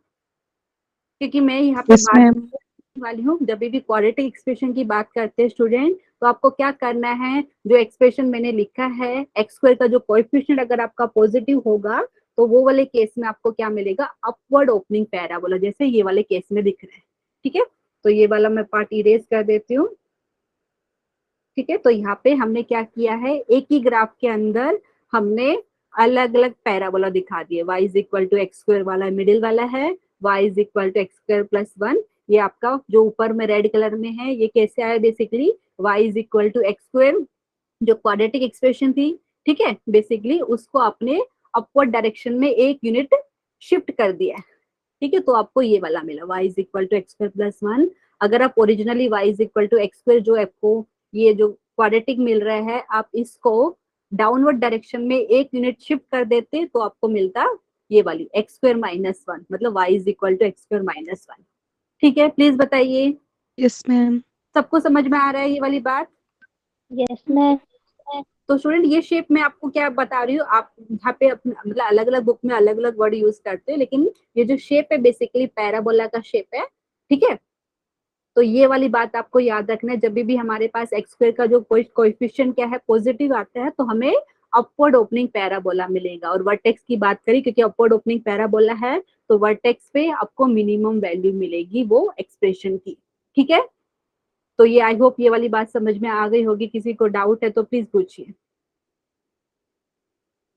क्योंकि मैं यहाँ पे Yes, बात ma'am. करने वाली हूँ, जब भी क्वाड्रेटिक एक्सप्रेशन की बात करते हैं स्टूडेंट, तो आपको क्या करना है, जो एक्सप्रेशन मैंने लिखा है एक्स स्क्वायर का जो कोएफिशिएंट अगर आपका पॉजिटिव होगा, तो वो वाले केस में आपको क्या मिलेगा, अपवर्ड ओपनिंग पैराबोला, जैसे ये वाले केस में दिख रहा है। ठीक है, तो ये वाला मैं पार्ट इरेज कर देती हूँ। ठीक है, तो यहाँ पे हमने क्या किया है, एक ही ग्राफ के अंदर हमने अलग अलग पैराबोला दिखा दिए। y is equal to x square वाला मिडिल वाला है, y is equal to x square plus 1, ये आपका जो ऊपर में रेड कलर में है, ये कैसे आया, basically y is equal to x square जो क्वाड्रेटिक एक्सप्रेशन थी, ठीक है, बेसिकली उसको आपने अपवर्ड डायरेक्शन में 1 यूनिट शिफ्ट कर दिया है। ठीक है, तो आपको ये वाला मिला y is equal to x square plus 1। अगर आप originally y is equal to x square जो आपको ये जो क्वाड्रेटिक मिल रहा है, आप इसको डाउनवर्ड डायरेक्शन में 1 यूनिट शिफ्ट कर देते तो आपको मिलता ये वाली एक्स स्क्वायर माइनस 1, मतलब y is equal to x square minus 1। ठीक है, प्लीज बताइए, यस मैम। सबको समझ में आ रहा है ये वाली बात? Yes ma'am. तो स्टूडेंट ये शेप में आपको क्या बता रही हूँ, आप यहाँ पे मतलब अलग अलग बुक में अलग अलग वर्ड यूज करते हैं, लेकिन ये जो शेप है बेसिकली पैराबोला का शेप है। ठीक है, तो ये वाली बात आपको याद रखना है, जब भी हमारे पास एक्स स्क्वायर का जो कोएफिशिएंट क्या है पॉजिटिव आता है तो हमें अपवर्ड ओपनिंग पैराबोला मिलेगा। और वर्टेक्स की बात करें, क्योंकि अपवर्ड ओपनिंग पैराबोला है तो वर्टेक्स पे आपको मिनिमम वैल्यू मिलेगी वो एक्सप्रेशन की। ठीक है, तो ये आई होप ये वाली बात समझ में आ गई होगी। किसी को डाउट है तो प्लीज पूछिए।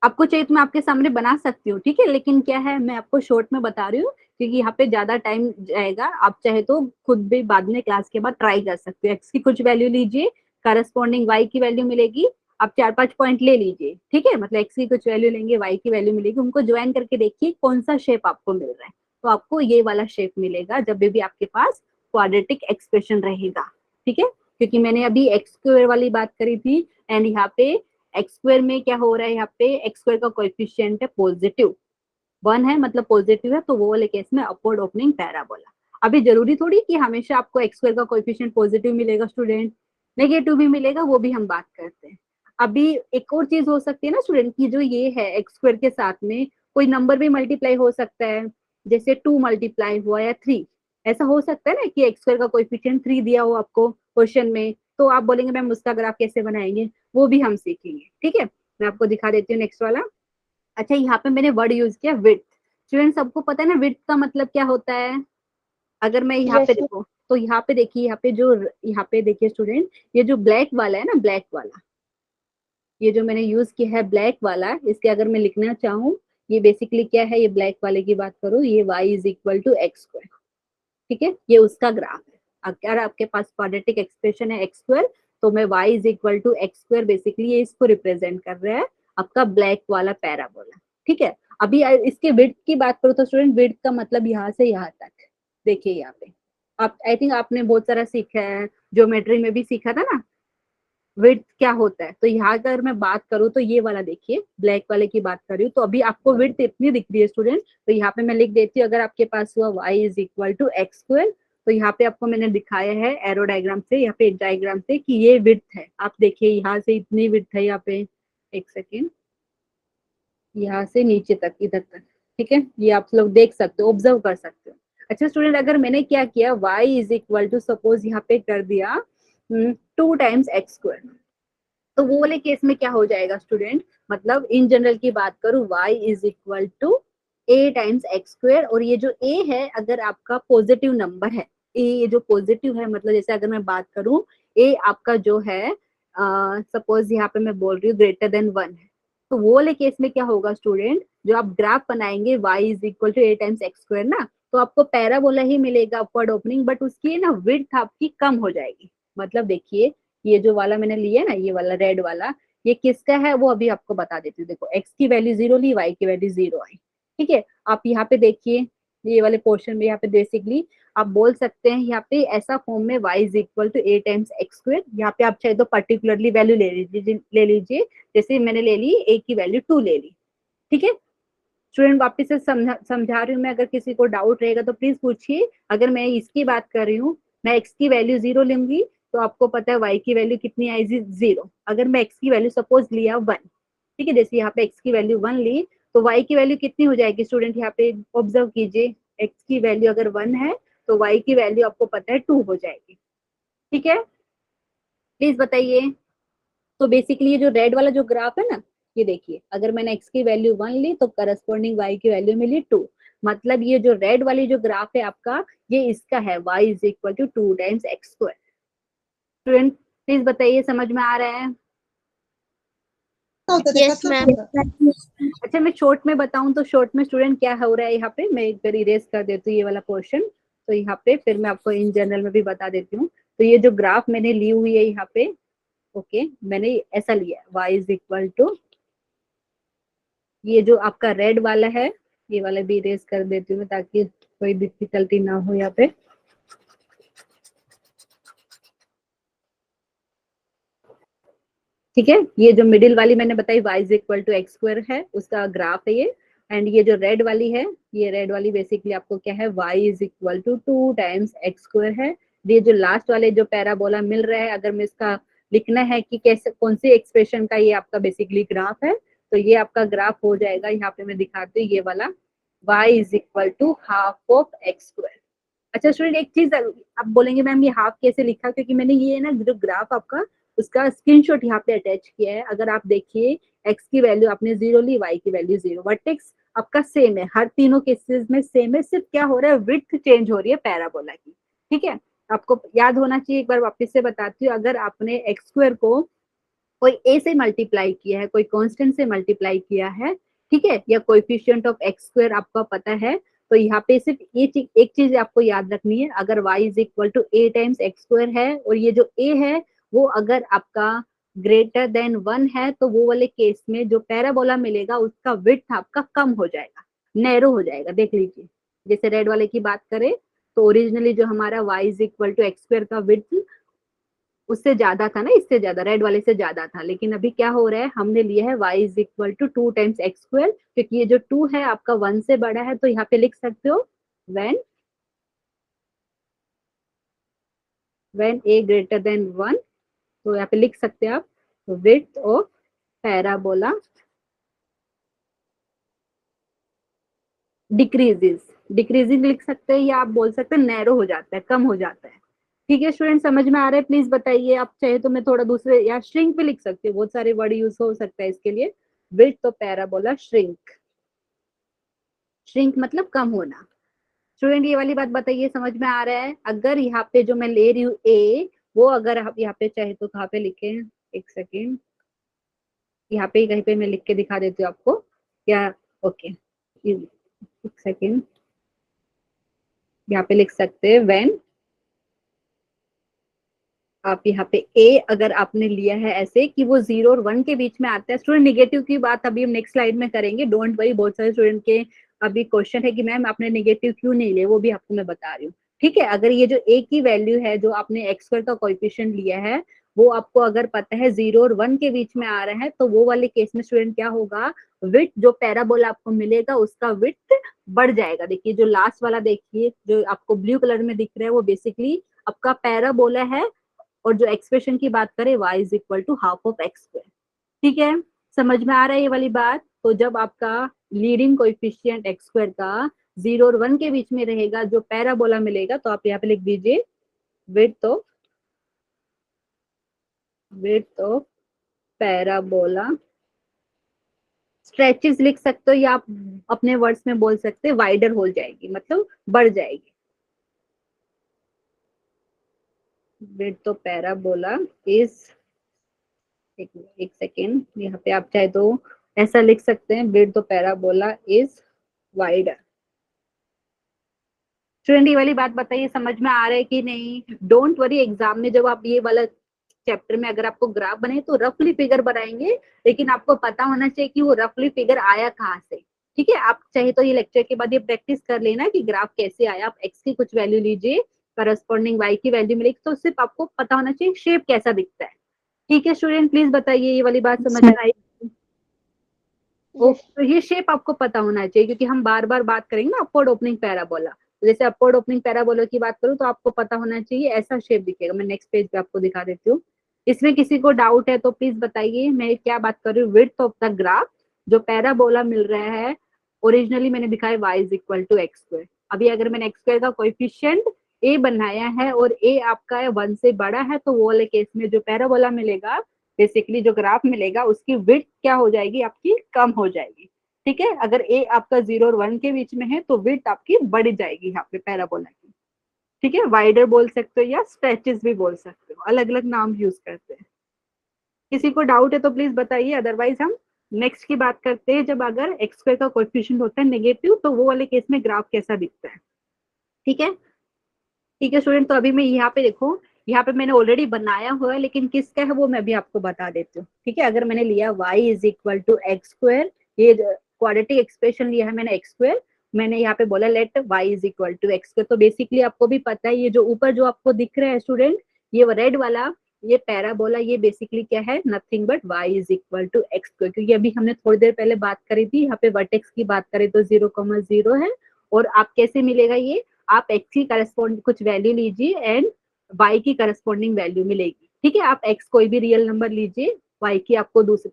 आपको चाहिए तो मैं आपके सामने बना सकती हूँ, ठीक है, लेकिन क्या है मैं आपको शॉर्ट में बता रही हूँ क्योंकि यहाँ पे ज्यादा टाइम जाएगा। आप चाहे तो खुद भी बाद में क्लास के बाद ट्राई कर सकते हो। एक्स की कुछ वैल्यू लीजिए, करस्पॉन्डिंग वाई की वैल्यू मिलेगी, आप 4-5 पॉइंट ले लीजिए। ठीक है, मतलब एक्स की कुछ वैल्यू लेंगे, वाई की वैल्यू मिलेगी, उनको ज्वाइन करके देखिए कौन सा शेप आपको मिल रहा है। तो आपको ये वाला शेप मिलेगा जब भी आपके पास क्वाड्रेटिक एक्सप्रेशन रहेगा। ठीक है, क्योंकि मैंने अभी एक्स स्क्वायर वाली बात करी थी एंड यहाँ पे एक्स स्क्वायर में क्या हो रहा है, यहाँ पे एक्स स्क्वायर का कोएफिशिएंट है पॉजिटिव 1 है, मतलब पॉजिटिव है, तो वो वाले केस में अपवर्ड ओपनिंग पैराबोला। अभी जरूरी थोड़ी कि हमेशा आपको एक्स स्क्वायर का कोएफिशिएंट पॉजिटिव मिलेगा स्टूडेंट, नेगेटिव भी मिलेगा, वो भी हम बात करते हैं। अभी एक और चीज हो सकती है ना स्टूडेंट की, जो ये है एक्स स्क्वायर के साथ में कोई नंबर भी मल्टीप्लाई हो सकता है, जैसे 2 मल्टीप्लाई हुआ या 3, ऐसा हो सकता है ना कि एक्स स्क्वायर का कोएफिशिएंट 3 दिया हो आपको क्वेश्चन में, तो आप बोलेंगे मैम उसका ग्राफ कैसे बनाएंगे, वो भी हम सीखेंगे। ठीक है, मैं आपको दिखा देती हूँ नेक्स्ट वाला। अच्छा, यहाँ पे मैंने वर्ड यूज किया विड्थ। स्टूडेंट सबको पता है ना विड्थ का मतलब क्या होता है? अगर मैं यहाँ पे यस देखो तो यहाँ पे देखिए, यहाँ पे देखिए स्टूडेंट, ये जो ब्लैक वाला है ना, ब्लैक वाला, ये जो मैंने यूज किया है ब्लैक वाला, इसके अगर मैं लिखना चाहूँ, ये बेसिकली क्या है, ये ब्लैक वाले की बात करूँ, ये y is equal to x square. ठीक है, ये उसका ग्राफ है। अगर आपके पास क्वाड्रेटिक एक्सप्रेशन है एक्स स्क्वायर, तो मैं y is equal to x square, basically ये इसको रिप्रेजेंट कर रहा है, आपका ब्लैक वाला पैराबोला। ठीक है, अभी इसके विड्थ की बात करूँ तो स्टूडेंट विड्थ का मतलब यहाँ से यहाँ तक, देखिए यहाँ पे आप, आई थिंक आपने बहुत सारा सीखा है, ज्योमेट्री में भी सीखा था ना विड्थ क्या होता है। तो यहाँ अगर मैं बात करूँ तो ये वाला देखिए, ब्लैक वाले की बात कर रही हूँ, तो अभी आपको विड्थ इतनी दिख रही है स्टूडेंट, तो यहाँ पे मैं लिख देती हूँ, अगर आपके पास हुआ y is equal to x square, तो यहाँ पे आपको मैंने दिखाया है एरो डायग्राम से, यहाँ पे एक डायग्राम से कि ये विड्थ है। आप देखिए यहाँ से इतनी विड्थ है यहाँ पे, एक सेकेंड, यहाँ से नीचे तक, इधर तक। ठीक है, ये आप लोग देख सकते हो, ऑब्जर्व कर सकते हो। अच्छा स्टूडेंट, अगर मैंने क्या किया, y is equal to suppose यहाँ पे कर दिया 2 टाइम्स एक्स स्क्वायर, तो वो वाले केस में क्या हो जाएगा स्टूडेंट, मतलब इन जनरल की बात करूं, y is equal to a times x square, और ये जो a है अगर आपका पॉजिटिव नंबर है, ये जो पॉजिटिव है, मतलब जैसे अगर मैं बात करूं a आपका जो है सपोज यहाँ पे मैं बोल रही हूँ ग्रेटर देन 1 है, तो वो वाले केस में क्या होगा स्टूडेंट, जो आप ग्राफ बनाएंगे y is equal to a times x square ना, तो आपको पैराबोला ही मिलेगा अपवर्ड ओपनिंग, बट उसकी ना विड्थ आपकी कम हो जाएगी। मतलब देखिए, ये जो वाला मैंने लिया ना, ये वाला रेड वाला, ये किसका है वो अभी आपको बता देती हूँ। देखो एक्स की वैल्यू 0 ली, वाई की वैल्यू 0 आई। ठीक है, आप यहाँ पे देखिए, ये वाले पोर्शन में यहाँ पे बेसिकली आप बोल सकते हैं यहाँ पे ऐसा फॉर्म में y is equal to a times x square, यहाँ पे आप चाहे तो पर्टिकुलरली वैल्यू ले लीजिए, जैसे मैंने ले ली a की वैल्यू 2 ले ली। ठीक है स्टूडेंट, वापस से समझा रही हूँ मैं, अगर किसी को डाउट रहेगा तो प्लीज पूछिए। अगर मैं इसकी बात कर रही हूँ, मैं x की वैल्यू 0 लूंगी, तो आपको पता है y की वैल्यू कितनी आएगी 0। अगर मैं x की वैल्यू सपोज लिया 1, ठीक है, जैसे यहाँ पे x की वैल्यू 1 ली, तो y की वैल्यू कितनी हो जाएगी स्टूडेंट, यहाँ पे ऑब्जर्व कीजिए, x की वैल्यू अगर 1 है तो y की वैल्यू आपको पता है 2 हो जाएगी। ठीक है, प्लीज बताइए। तो बेसिकली ये जो रेड वाला जो ग्राफ है ना, ये देखिए, अगर मैंने x की वैल्यू 1 ली तो करस्पॉन्डिंग y की वैल्यू मिली 2, मतलब ये जो रेड वाली जो ग्राफ है आपका, ये इसका है y is equal to 2 times x square. Student please बताइए, समझ में आ रहा है? Yes ma'am. अच्छा, मैं शॉर्ट में बताऊं तो शॉर्ट में स्टूडेंट क्या हो रहा है, यहाँ पे मैं एक बार इरेज कर देती हूँ ये वाला पोर्शन, तो यहाँ पे फिर मैं आपको इन जनरल में भी बता देती हूँ। तो ये जो ग्राफ मैंने ली हुई है यहाँ पे, ओके, मैंने ऐसा लिया y इज इक्वल टू, ये जो आपका रेड वाला है, ये वाला भी इरेज कर देती हूँ ताकि कोई डिफिकल्टी ना हो यहाँ पे। ठीक है, ये जो मिडिल वाली मैंने बताई y is equal to x square है, उसका ग्राफ है ये, एंड ये जो रेड वाली है, ये रेड वाली बेसिकली आपको क्या है, y is equal to 2 times x square है। ये जो लास्ट वाले जो पैराबोला मिल रहा है, अगर मैं इसका लिखना है कि कैसे कौन सी एक्सप्रेशन का ये आपका बेसिकली ग्राफ है, तो ये आपका ग्राफ हो जाएगा, यहाँ पे मैं दिखाती हूँ ये वाला, y is equal to half of x square. अच्छा स्टूडेंट, एक चीज आप बोलेंगे मैम ये हाफ कैसे लिखा, क्योंकि मैंने ये ना जो ग्राफ आपका उसका स्क्रीनशॉट यहाँ पे अटैच किया है। अगर आप देखिए x की वैल्यू आपने 0 ली, y की वैल्यू 0, वर्टेक्स आपका सेम है, हर तीनों केसेस में सेम है, सिर्फ क्या हो रहा है, विड्थ चेंज हो रही है पैराबोला की। ठीक है, आपको याद होना चाहिए, एक बार वापस से बताती हूँ, अगर आपने एक्स स्क्वायर को कोई ए से मल्टीप्लाई किया है, कोई कांस्टेंट से मल्टीप्लाई किया है, ठीक है, या कोएफिशिएंट ऑफ एक्स स्क्वायर आपको पता है, तो यहाँ पे सिर्फ ये चीज, एक चीज आपको याद रखनी है, अगर y is equal to a times x square है और ये जो a है वो अगर आपका ग्रेटर देन 1 है, तो वो वाले केस में जो पैराबोला मिलेगा उसका विड्थ आपका कम हो जाएगा, नैरो हो जाएगा। देख लीजिए, जैसे रेड वाले की बात करें तो ओरिजिनली जो हमारा y is equal to x square का विड्थ उससे ज्यादा था ना, इससे ज्यादा, रेड वाले से ज्यादा था, लेकिन अभी क्या हो रहा है, हमने लिया है y is equal to 2 times x square, क्योंकि ये जो 2 है आपका 1 से बड़ा है, तो यहाँ पे लिख सकते हो व्हेन a ग्रेटर देन 1, तो यहाँ पे लिख सकते हैं आप width of parabola decreases, decreasing लिख सकते हैं, या आप बोल सकते हैं नैरो हो जाता है, कम हो जाता है। ठीक है स्टूडेंट, समझ में आ रहा है, प्लीज बताइए, आप चाहे तो मैं थोड़ा दूसरे या श्रिंक भी लिख सकती हूँ, बहुत सारे वर्ड यूज हो सकता है इसके लिए। Width of parabola shrink, shrink मतलब कम होना। स्टूडेंट ये वाली बात बताइए, समझ में आ रहा है? अगर यहाँ पे जो मैं ले रही हूँ ए, वो अगर आप यहाँ पे चाहे तो कहाँ पे लिखे, एक सेकेंड, यहाँ पे कहीं पे मैं लिख के दिखा देती हूँ आपको क्या। ओके, एक सेकेंड, यहाँ पे लिख सकते हैं व्हेन, आप यहाँ पे ए अगर आपने लिया है ऐसे कि वो 0 और 1 के बीच में आता है। स्टूडेंट निगेटिव की बात अभी हम नेक्स्ट स्लाइड में करेंगे, डोंट वरी, बहुत सारे स्टूडेंट के अभी क्वेश्चन है कि मैम आपने निगेटिव क्यों नहीं लिए, वो भी आपको मैं बता रही हूँ। ठीक है, अगर ये जो ए की वैल्यू है, जो आपने एक्स स्क्वायर का कोएफिशिएंट लिया है, वो आपको अगर पता है 0 और 1 के बीच में आ रहा है, तो वो वाले केस में स्टूडेंट क्या होगा, विड्थ जो पैराबोला आपको मिलेगा उसका विड्थ बढ़ जाएगा। देखिए जो लास्ट वाला देखिए, जो आपको ब्लू कलर में दिख रहा है, वो बेसिकली आपका पैराबोला है, और जो एक्सप्रेशन की बात करें y is equal to half of x square. ठीक है, समझ में आ रहा है ये वाली बात? तो जब आपका लीडिंग कोएफिशिएंट एक्स स्क्वायर का 0 और 1 के बीच में रहेगा, जो पैराबोला मिलेगा, तो आप यहाँ पे लिख दीजिए विड्थ ऑफ पैराबोला स्ट्रेचेस लिख सकते हो, या आप अपने वर्ड्स में बोल सकते हैं वाइडर हो जाएगी, मतलब बढ़ जाएगी। विड्थ ऑफ पैराबोला इज, एक सेकेंड, यहाँ पे आप चाहे तो ऐसा लिख सकते हैं, width of parabola is wider. Student ये वाली बात बताइए, समझ में आ रहा है कि नहीं? डोंट वरी, एग्जाम में जब आप ये वाला चैप्टर में अगर आपको ग्राफ बने तो रफली फिगर बनाएंगे, लेकिन आपको पता होना चाहिए कि वो रफली फिगर आया कहाँ से। ठीक है, आप चाहे तो ये लेक्चर के बाद ये प्रैक्टिस कर लेना कि ग्राफ कैसे आया। आप एक्स की कुछ वैल्यू लीजिए, करस्पॉन्डिंग वाई की वैल्यू मिलेगी, तो सिर्फ आपको पता होना चाहिए शेप कैसा दिखता है। ठीक है स्टूडेंट, प्लीज बताइए ये वाली बात समझ में आई? तो ये शेप आपको पता होना चाहिए, क्योंकि हम बार बार बात करेंगे ना अपवर्ड ओपनिंग पैराबोला, जैसे अपवर्ड ओपनिंग पैराबोला की बात करूँ तो आपको पता होना चाहिए ऐसा शेप दिखेगा। मैं नेक्स्ट पेज पे आपको दिखा देती हूँ। इसमें किसी को डाउट है तो प्लीज बताइए, मैं क्या बात कर रही हूँ, विड्थ ऑफ द ग्राफ जो पैराबोला मिल रहा है, ओरिजिनली मैंने दिखाया y is equal to x square. अभी अगर मैंने एक्स स्क्वायर का कोएफिशिएंट a बनाया है और a आपका है 1 से बड़ा है, तो वो वाले केस में जो पैराबोला मिलेगा, बेसिकली जो ग्राफ मिलेगा, उसकी विड्थ क्या हो जाएगी, आपकी कम हो जाएगी। ठीक है, अगर a आपका 0 और 1 के बीच में है तो विड्थ आपकी बढ़ जाएगी यहाँ पे पैराबोला की। ठीक है, वाइडर बोल सकते हो या स्ट्रेचेस भी बोल सकते हो, अलग अलग नाम यूज करते हैं। किसी को डाउट है तो प्लीज बताइए, अदरवाइज हम नेक्स्ट की बात करते हैं। जब अगर एक्स स्क्वायर का कोएफिशिएंट होता है नेगेटिव, तो वो वाले केस में ग्राफ कैसा दिखता है। ठीक है, ठीक है स्टूडेंट, तो अभी मैं यहाँ पे देखो, यहाँ पे मैंने ऑलरेडी बनाया हुआ है, लेकिन किसका है वो मैं भी आपको बता देती हूँ। ठीक है, अगर मैंने लिया y is equal to x square, ये क्वाड्रेटिक एक्सप्रेशन लिया है मैंने एक्स स्क्वायर, मैंने यहाँ पे बोला let y is equal to x square, तो बेसिकली आपको भी पता है ये जो ऊपर जो आपको दिख रहा है स्टूडेंट, ये रेड वाला ये पैराबोला ये बेसिकली क्या है, nothing but y is equal to x square, क्योंकि अभी हमने थोड़ी देर पहले बात करी थी, यहाँ पे वर्टेक्स की बात करें तो 0,0 है। और आप कैसे मिलेगा ये, आप x की करस्पॉन्ड कुछ वैल्यू लीजिए एंड y की करस्पॉन्डिंग वैल्यू मिलेगी। ठीक है, आप x कोई भी रियल नंबर लीजिए, y की आपको दूसरी,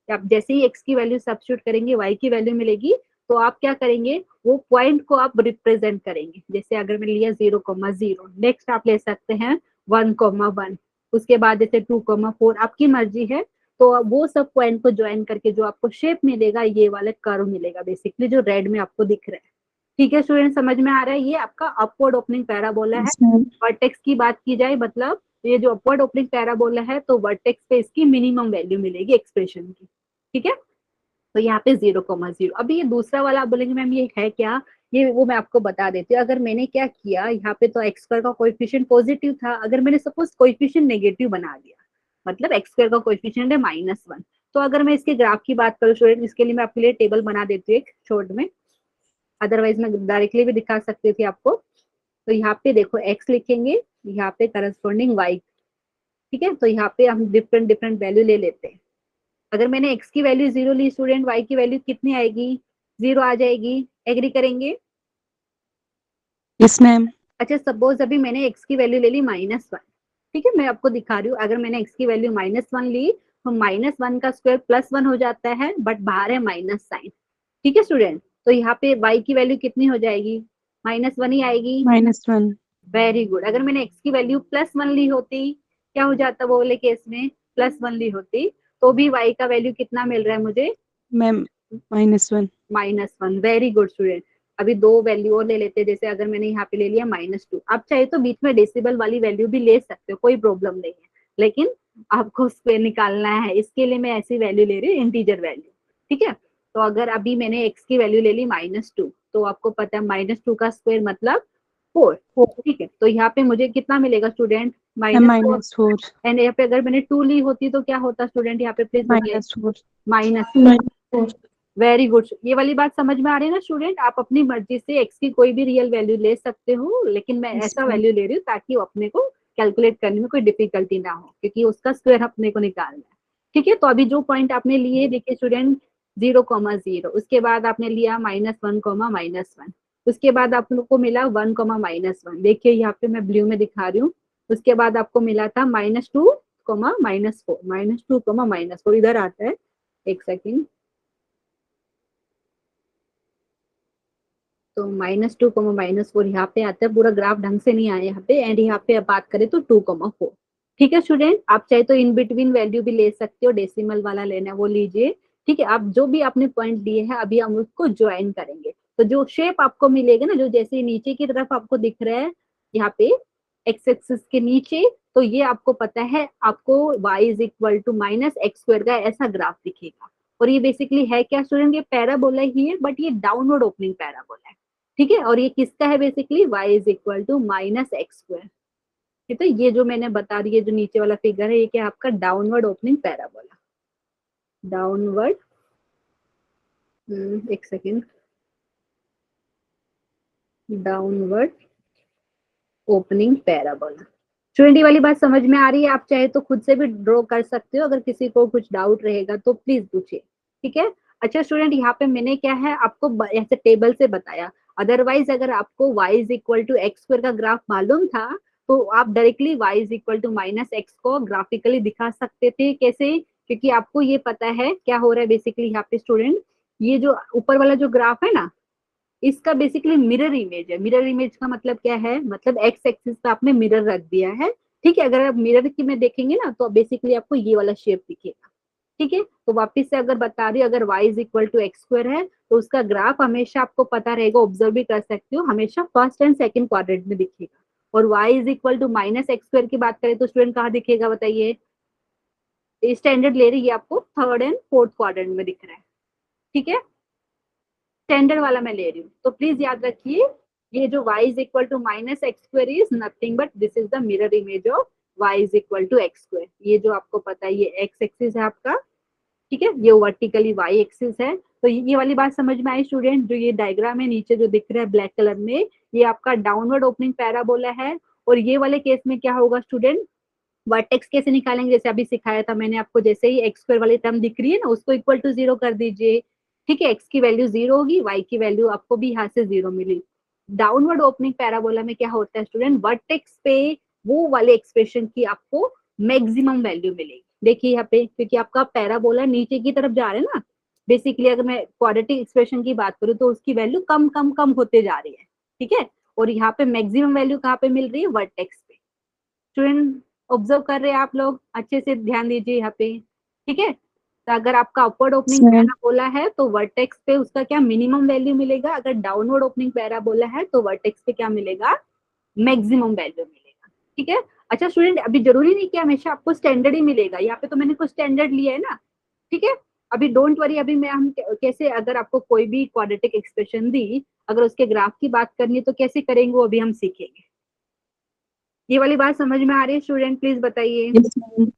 आप जैसे ही x की वैल्यू सब्स्टिट्यूट करेंगे y की वैल्यू मिलेगी, तो आप क्या करेंगे, वो पॉइंट को आप रिप्रेजेंट करेंगे। जैसे अगर मैं लिया 0,0, नेक्स्ट आप ले सकते हैं 1,1, उसके बाद जैसे 2,4, आपकी मर्जी है। तो वो सब पॉइंट को ज्वाइन करके जो आपको शेप मिलेगा, ये वाला कर्व मिलेगा बेसिकली, जो रेड में आपको दिख रहा है। ठीक है स्टूडेंट, समझ में आ रहा है, ये आपका अपवर्ड ओपनिंग पैराबोला है। Yes ma'am. वर्टेक्स की बात की जाए, मतलब ये जो अपवर्ड ओपनिंग पैराबोला है, तो वर्टेक्स पे इसकी मिनिमम वैल्यू मिलेगी एक्सप्रेशन की। ठीक है, तो यहाँ पे 0,0। अभी ये दूसरा वाला आप बोलेंगे मैम ये है क्या, ये वो मैं आपको बता देती हूँ। अगर मैंने क्या किया, यहाँ पे तो एक्स स्क्वायर का कोएफिशिएंट पॉजिटिव था, अगर मैंने सपोज कोएफिशिएंट नेगेटिव बना दिया, मतलब एक्स स्क्वायर का कोएफिशिएंट है -1, तो अगर मैं इसके ग्राफ की बात करूँ स्टूडेंट, इसके लिए मैं आपके लिए टेबल बना देती हूँ एक शॉर्ट में, अदरवाइज मैं डायरेक्टली भी दिखा सकती थी आपको। तो यहाँ पे देखो एक्स लिखेंगे, यहाँ पे करस्पॉन्डिंग वाई। ठीक है, तो यहाँ पे हम डिफरेंट डिफरेंट वैल्यू ले लेते हैं। अगर मैंने एक्स की वैल्यू 0 ली स्टूडेंट, वाई की वैल्यू कितनी आएगी, 0 आ जाएगी। एग्री करेंगे? Yes ma'am. अच्छा, सपोज अभी मैंने एक्स की वैल्यू ले ली -1। ठीक है, मैं आपको दिखा रही हूँ, अगर मैंने एक्स की वैल्यू -1 ली, तो -1 का स्क्वायर +1 हो जाता है, बट बाहर है माइनस साइन। ठीक है स्टूडेंट, तो यहाँ पे वाई की वैल्यू कितनी हो जाएगी, -1 ही आएगी। -1। Very good. अगर मैंने एक्स की वैल्यू +1 ली होती, क्या हो जाता वो वाले केस में, +1 ली होती, तो भी वाई का वैल्यू कितना मिल रहा है मुझे, मैम -1। -1। Very good student. अभी दो वैल्यू और ले लेते हैं, जैसे अगर मैंने यहाँ पे ले लिया -2, आप चाहे तो बीच में डेसिबल वाली वैल्यू भी ले सकते हो, कोई प्रॉब्लम नहीं है, लेकिन आपको स्क्वायर निकालना है, इसके लिए मैं ऐसी वैल्यू ले रही हूँ, इंटीजर वैल्यू। ठीक है, तो अगर अभी मैंने एक्स की वैल्यू ले ली -2, तो आपको पता है -2 का स्क्वायर मतलब 4। ठीक है, तो यहाँ पे मुझे कितना मिलेगा स्टूडेंट, मैम -4। -4। एंड यहाँ पे अगर मैंने 2 ली होती तो क्या होता स्टूडेंट, यहाँ पे प्लीज बताइए, -4। -4। वेरी गुड, ये वाली बात समझ में आ रही है ना स्टूडेंट, आप अपनी मर्जी से एक्स की कोई भी रियल वैल्यू ले सकते हो, लेकिन मैं यस ऐसा मैम। वैल्यू ले रही हूँ ताकि अपने को कैलकुलेट करने में कोई डिफिकल्टी ना हो, क्योंकि उसका स्क्वायर अपने को निकालना है। ठीक है, तो अभी जो पॉइंट आपने लिए देखिए स्टूडेंट, 0,0, उसके बाद आपने लिया -1, -1, उसके बाद आप लोग को मिला 1, -1। देखिए यहाँ पे मैं ब्लू में दिखा रही हूँ। उसके बाद आपको मिला था -2, -4, -2, -4 इधर आता है, एक सेकेंड। तो -2, -4 यहाँ पे आता है, पूरा ग्राफ ढंग से नहीं आया यहाँ पे, एंड यहाँ पे अब बात करें तो 2,4। ठीक है स्टूडेंट, आप चाहे तो इन बिटवीन वैल्यू भी ले सकते हो, डेसिमल वाला लेना है वो लीजिए। ठीक है, आप जो भी आपने पॉइंट लिए हैं, अभी हम उसको ज्वाइन करेंगे, तो जो शेप आपको मिलेगा ना, जो जैसे नीचे की तरफ आपको दिख रहा है यहाँ पे एक्स एक्सिस के नीचे, तो ये आपको पता है, आपको y is equal to -x² का ऐसा ग्राफ दिखेगा। और ये बेसिकली है क्या स्टूडेंट, ये पैराबोला ही है, बट ये डाउनवर्ड ओपनिंग पैराबोला है। ठीक है, और ये किसका है basically, y is equal to -x²। ठीक है, ये जो मैंने बता दी है, जो नीचे वाला फिगर है, ये क्या आपका डाउनवर्ड ओपनिंग पैराबोला, डाउनवर्ड, एक second, downward opening parabola. Student वाली बात समझ में आ रही है, आप चाहे तो खुद से भी ड्रॉ कर सकते हो, अगर किसी को कुछ डाउट रहेगा तो प्लीज पूछिए। ठीक है, अच्छा स्टूडेंट, यहाँ पे मैंने क्या है आपको ऐसे टेबल से बताया, अदरवाइज अगर आपको y is equal to x² का ग्राफ मालूम था, तो आप directly y is equal to -x को ग्राफिकली दिखा सकते थे। कैसे, क्योंकि आपको ये पता है क्या हो रहा है बेसिकली यहाँ पे स्टूडेंट, ये जो ऊपर वाला जो ग्राफ है ना, इसका बेसिकली मिरर इमेज है। मिरर इमेज का मतलब क्या है, मतलब एक्स एक्सिस पे आपने मिरर रख दिया है। ठीक है, अगर आप मिरर की में देखेंगे ना, तो बेसिकली आपको ये वाला शेप दिखेगा। ठीक है, तो वापिस से अगर बता रही हूँ, अगर y is equal to x² है, तो उसका ग्राफ हमेशा आपको पता रहेगा, ऑब्जर्व भी कर सकते हो, हमेशा फर्स्ट एंड सेकंड क्वाड्रेंट में दिखेगा। और y is equal to -x² की बात करें तो स्टूडेंट कहाँ दिखेगा बताइए, स्टैंडर्ड ले रही है, आपको थर्ड एंड फोर्थ क्वाड्रेंट में दिख रहा है। ठीक है, स्टैंडर्ड वाला मैं ले रही हूँ, तो प्लीज याद रखिए, ये जो y is equal to -x² is nothing but this is the mirror image of y is equal to x²। ये जो आपको पता है, ये x एक्सिस है आपका। ठीक है, ये वर्टिकली y एक्सिस है। तो ये वाली बात समझ में आई स्टूडेंट, जो ये डायग्राम है नीचे जो दिख रहा है ब्लैक कलर में, ये आपका डाउनवर्ड ओपनिंग पैराबोला है। और ये वाले केस में क्या होगा स्टूडेंट, वर्टेक्स कैसे निकालेंगे, जैसे अभी सिखाया था मैंने आपको, जैसे ही एक्स स्क्वायर वाली टर्म दिख रही है ना, उसको इक्वल टू 0 कर दीजिए। ठीक है, एक्स की वैल्यू 0 होगी, वाई की वैल्यू आपको भी यहाँ से 0 मिली। डाउनवर्ड ओपनिंग पैराबोला में क्या होता है स्टूडेंट, वर्टेक्स पे वो वाले एक्सप्रेशन की आपको मैक्सिमम वैल्यू मिलेगी। देखिए यहाँ पे, क्योंकि आपका पैराबोला नीचे की तरफ जा रहा है ना, बेसिकली अगर मैं क्वाड्रेटिक एक्सप्रेशन की बात करूँ तो उसकी वैल्यू कम कम कम होते जा रही है। ठीक है, और यहाँ पे मैक्सिमम वैल्यू कहाँ पे मिल रही है, वर्टेक्स पे। स्टूडेंट ऑब्जर्व कर रहे हैं आप लोग, अच्छे से ध्यान दीजिए यहाँ पे। ठीक है, तो अगर आपका upward Yes, opening ma'am. Parabola है तो वर्टेक्स पे उसका क्या मिनिमम वैल्यू मिलेगा, अगर डाउनवर्ड ओपनिंग पैराबोला है तो वर्टेक्स पे क्या मिलेगा, मैक्सिमम वैल्यू मिलेगा। ठीक है, अच्छा स्टूडेंट, अभी जरूरी नहीं कि हमेशा आपको स्टैंडर्ड ही मिलेगा, यहाँ पे तो मैंने कुछ स्टैंडर्ड लिया है ना। ठीक है, अभी डोंट वरी, अभी मैं हम कैसे, अगर आपको कोई भी क्वाड्रेटिक एक्सप्रेशन दी, अगर उसके ग्राफ की बात करनी है तो कैसे करेंगे वो अभी हम सीखेंगे। ये वाली बात समझ में आ रही है स्टूडेंट, प्लीज बताइए Yes, ma'am.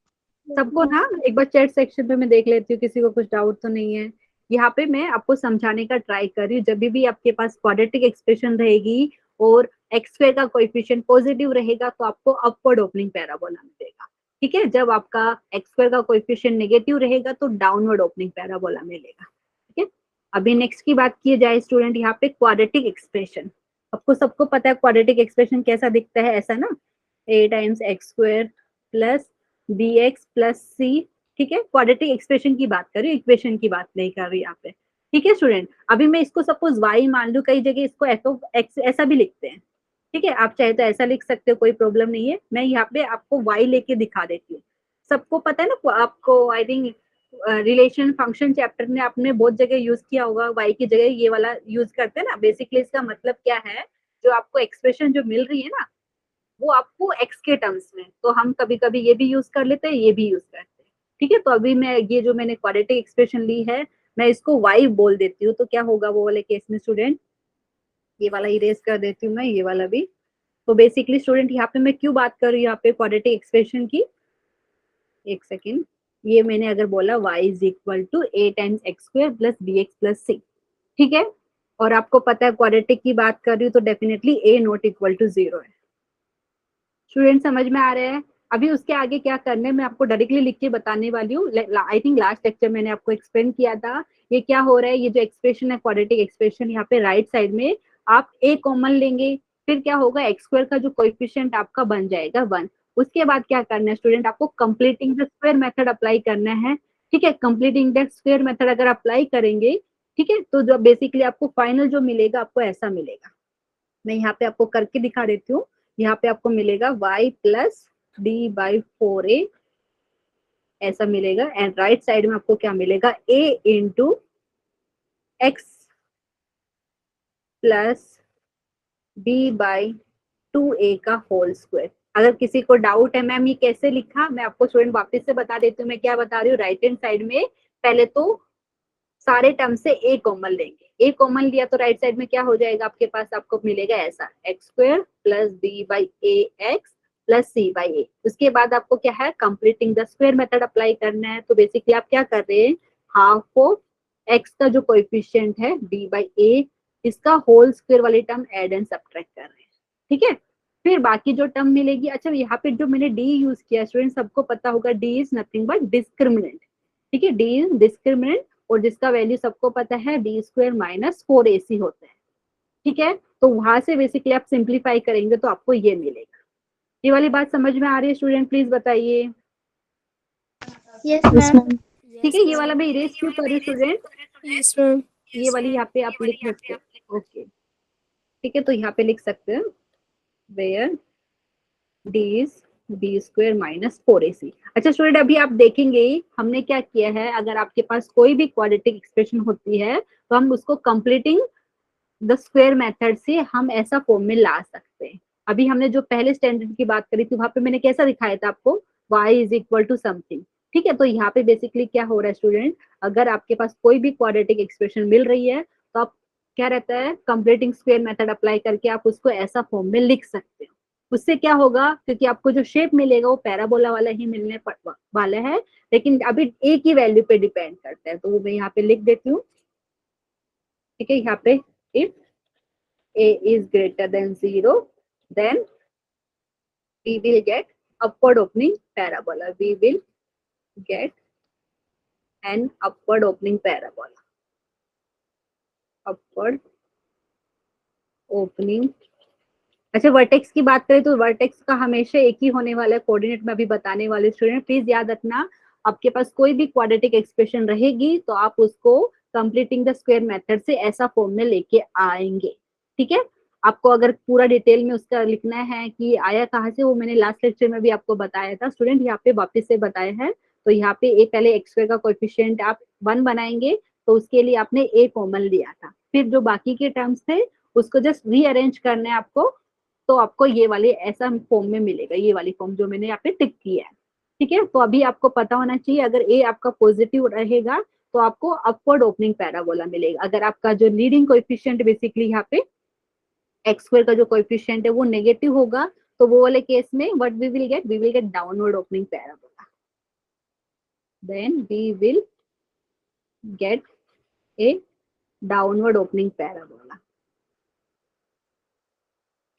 सबको ना। एक बार चैट सेक्शन पे मैं देख लेती हूँ किसी को कुछ डाउट तो नहीं है। यहाँ पे मैं आपको समझाने का ट्राई कर रही हूँ, जब भी आपके पास क्वाड्रेटिक एक्सप्रेशन रहेगी और एक्स स्क्वायर का कोएफिशिएंट पॉजिटिव रहेगा तो आपको अपवर्ड ओपनिंग पैराबोला मिलेगा। ठीक है, जब आपका एक्स स्क्वायर का कोएफिशिएंट नेगेटिव रहेगा तो डाउनवर्ड ओपनिंग पैराबोला मिलेगा। ठीक है, अभी नेक्स्ट की बात की जाए स्टूडेंट, यहाँ पे क्वाड्रेटिक एक्सप्रेशन, आपको सबको पता है क्वाड्रेटिक एक्सप्रेशन कैसा दिखता है, ऐसा ना, a times x square plus b x plus c. ठीक है, क्वाड्रेटिक एक्सप्रेशन की बात कर रही हूँ, इक्वेशन की बात नहीं कर रही यहाँ पे। ठीक है स्टूडेंट, अभी मैं इसको सपोज वाई मान लू, कई जगह इसको एफ ऑफ एक्स ऐसा भी लिखते हैं। ठीक है, आप चाहे तो ऐसा लिख सकते हो, कोई प्रॉब्लम नहीं है। मैं यहाँ पे आपको वाई लेके दिखा देती हूँ। सबको पता है ना आपको, I think relation function chapter में आपने बहुत जगह यूज किया होगा, वाई की जगह ये वाला यूज करते हैं ना। बेसिकली इसका मतलब क्या है, जो आपको एक्सप्रेशन जो मिल रही है ना, वो आपको एक्स के टर्म्स में, तो हम कभी कभी ये भी यूज कर लेते हैं, ये भी यूज करते हैं। ठीक है, तो अभी मैं ये जो मैंने क्वाड्रेटिक एक्सप्रेशन ली है, मैं इसको वाई बोल देती हूँ, तो क्या होगा वो वाले केस में स्टूडेंट, ये वाला इरेज कर देती हूँ मैं, ये वाला भी। तो बेसिकली स्टूडेंट यहाँ पे मैं क्यों बात कर रही हूँ यहाँ पे क्वाड्रेटिक एक्सप्रेशन की, एक सेकेंड, ये मैंने अगर बोला y is equal to a times x square plus b x plus c. ठीक है, और आपको पता है क्वाड्रेटिक की बात कर रही हूँ तो definitely a not equal to 0 है। स्टूडेंट समझ में आ रहे हैं, अभी उसके आगे क्या करना है मैं आपको डायरेक्टली लिख के बताने वाली हूँ। आई थिंक लास्ट लेक्चर मैंने आपको एक्सप्लेन किया था। ये क्या हो रहा है, ये जो एक्सप्रेशन है क्वाड्रेटिक एक्सप्रेशन, यहाँ पे राइट साइड में आप a कॉमन लेंगे, फिर क्या होगा, एक्स स्क्वायर का जो कोएफिशिएंट आपका बन जाएगा 1। उसके बाद क्या करना है स्टूडेंट, आपको completing the square method apply करना है। ठीक है, कंप्लीटिंग द स्क्वायर मेथड अगर अप्लाई करेंगे, ठीक है, तो जो बेसिकली आपको फाइनल जो मिलेगा आपको ऐसा मिलेगा। मैं यहाँ पे आपको करके दिखा देती हूँ। यहाँ पे आपको मिलेगा y plus D by 4a, ऐसा मिलेगा। एंड राइट साइड में आपको क्या मिलेगा, a into x plus b by 2a का होल स्क्वायर। अगर किसी को डाउट है मैम ये कैसे लिखा, मैं आपको स्टूडेंट वापस से बता देती हूँ। मैं क्या बता रही हूँ, राइट हैंड साइड में पहले तो सारे टर्म से a कॉमन लेंगे, a कॉमन लिया तो राइट साइड में क्या हो जाएगा आपके पास, आपको मिलेगा ऐसा, x square plus b by a x plus c by a. उसके बाद आपको क्या है, completing the square method apply करना है। तो बेसिकली आप क्या कर रहे हैं, हाफ ऑफ एक्स का जो कोएफिशिएंट है डी बाई ए, इसका होल स्क्वायर वाली टर्म एड एंड सब्ट्रैक्ट कर रहे हैं। ठीक है, फिर बाकी जो टर्म मिलेगी, अच्छा यहाँ पे जो मैंने डी यूज किया स्टूडेंट सबको पता होगा, D is nothing but discriminant. ठीक है, डी इज डिस्क्रिमिनेंट, और जिसका वैल्यू सबको पता है डी स्क्वायर माइनस 4ac होता है। ठीक है, तो वहां से बेसिकली आप सिंप्लीफाई करेंगे तो आपको ये मिलेगा। ये वाली बात समझ में आ रही है स्टूडेंट, प्लीज बताइए। Yes Yes, ma'am. ma'am. ठीक है, ये वाला मैं इरेज क्यों कर रही हूँ स्टूडेंट, यस मैम। ये वाली यहाँ पे आप लिख सकते हो। ओके, ठीक है, तो यहाँ पे लिख सकते हैं where d is b square minus 4ac। अच्छा स्टूडेंट, अभी आप देखेंगे हमने क्या किया है, अगर आपके पास कोई भी क्वाड्रेटिक एक्सप्रेशन होती है तो हम उसको कंप्लीटिंग द स्क्वायर मेथड से हम ऐसा फॉर्म में ला सकते हैं। अभी हमने जो पहले स्टैंडर्ड की बात करी थी वहां पे मैंने कैसा दिखाया था आपको, y is equal to something. ठीक है, तो यहाँ पे बेसिकली क्या हो रहा है स्टूडेंट, अगर आपके पास कोई भी क्वाड्रेटिक एक्सप्रेशन मिल रही है तो आप क्या रहता है, कंप्लीटिंग स्क्वायर मेथड अप्लाई करके आप उसको ऐसा फॉर्म में लिख सकते हो। उससे क्या होगा, क्योंकि आपको जो शेप मिलेगा वो पैराबोला वाला ही मिलने वाला है, लेकिन अभी a की वैल्यू पे डिपेंड करता है, तो वो मैं यहाँ पे लिख देती हूँ। ठीक है, यहाँ पे if a is greater than 0 then we will get upward opening parabola. We will get an upward opening parabola. Upward opening. अच्छा, वर्टेक्स की बात करें तो वर्टेक्स का हमेशा एक ही होने वाला है, कोऑर्डिनेट में अभी बताने वाले स्टूडेंट प्लीज याद रखना। आपके पास कोई भी क्वाड्रेटिक एक्सप्रेशन रहेगी तो आप उसको कंप्लीटिंग द स्क्वायर मेथड से ऐसा फॉर्म में लेके आएंगे, ठीक है। आपको अगर पूरा डिटेल में उसका लिखना है कि आया कहाँ से, वो मैंने लास्ट लेक्चर में भी आपको बताया था स्टूडेंट, यहाँ पे वापस से बताया है। तो यहाँ पे ए पहले एक्स स्क्वायर का कोएफिशिएंट आप 1 बनाएंगे, तो उसके लिए आपने ए कॉमन लिया था, फिर जो बाकी के टर्म्स थे उसको जस्ट रीअरेंज करना है आपको, तो आपको ये वाले ऐसा फॉर्म में मिलेगा, ये वाली फॉर्म जो मैंने यहाँ पे टिक किया है, ठीक है। तो अभी आपको पता होना चाहिए अगर ए आपका पॉजिटिव रहेगा तो आपको अपवर्ड ओपनिंग पैराबोला मिलेगा। अगर आपका जो लीडिंग कोएफिशिएंट बेसिकली यहाँ पे एक्स स्क्वायर का जो कोएफिशिएंट है वो नेगेटिव होगा, तो वो वाले केस में what we will get downward opening parabola, then we will get a downward opening parabola.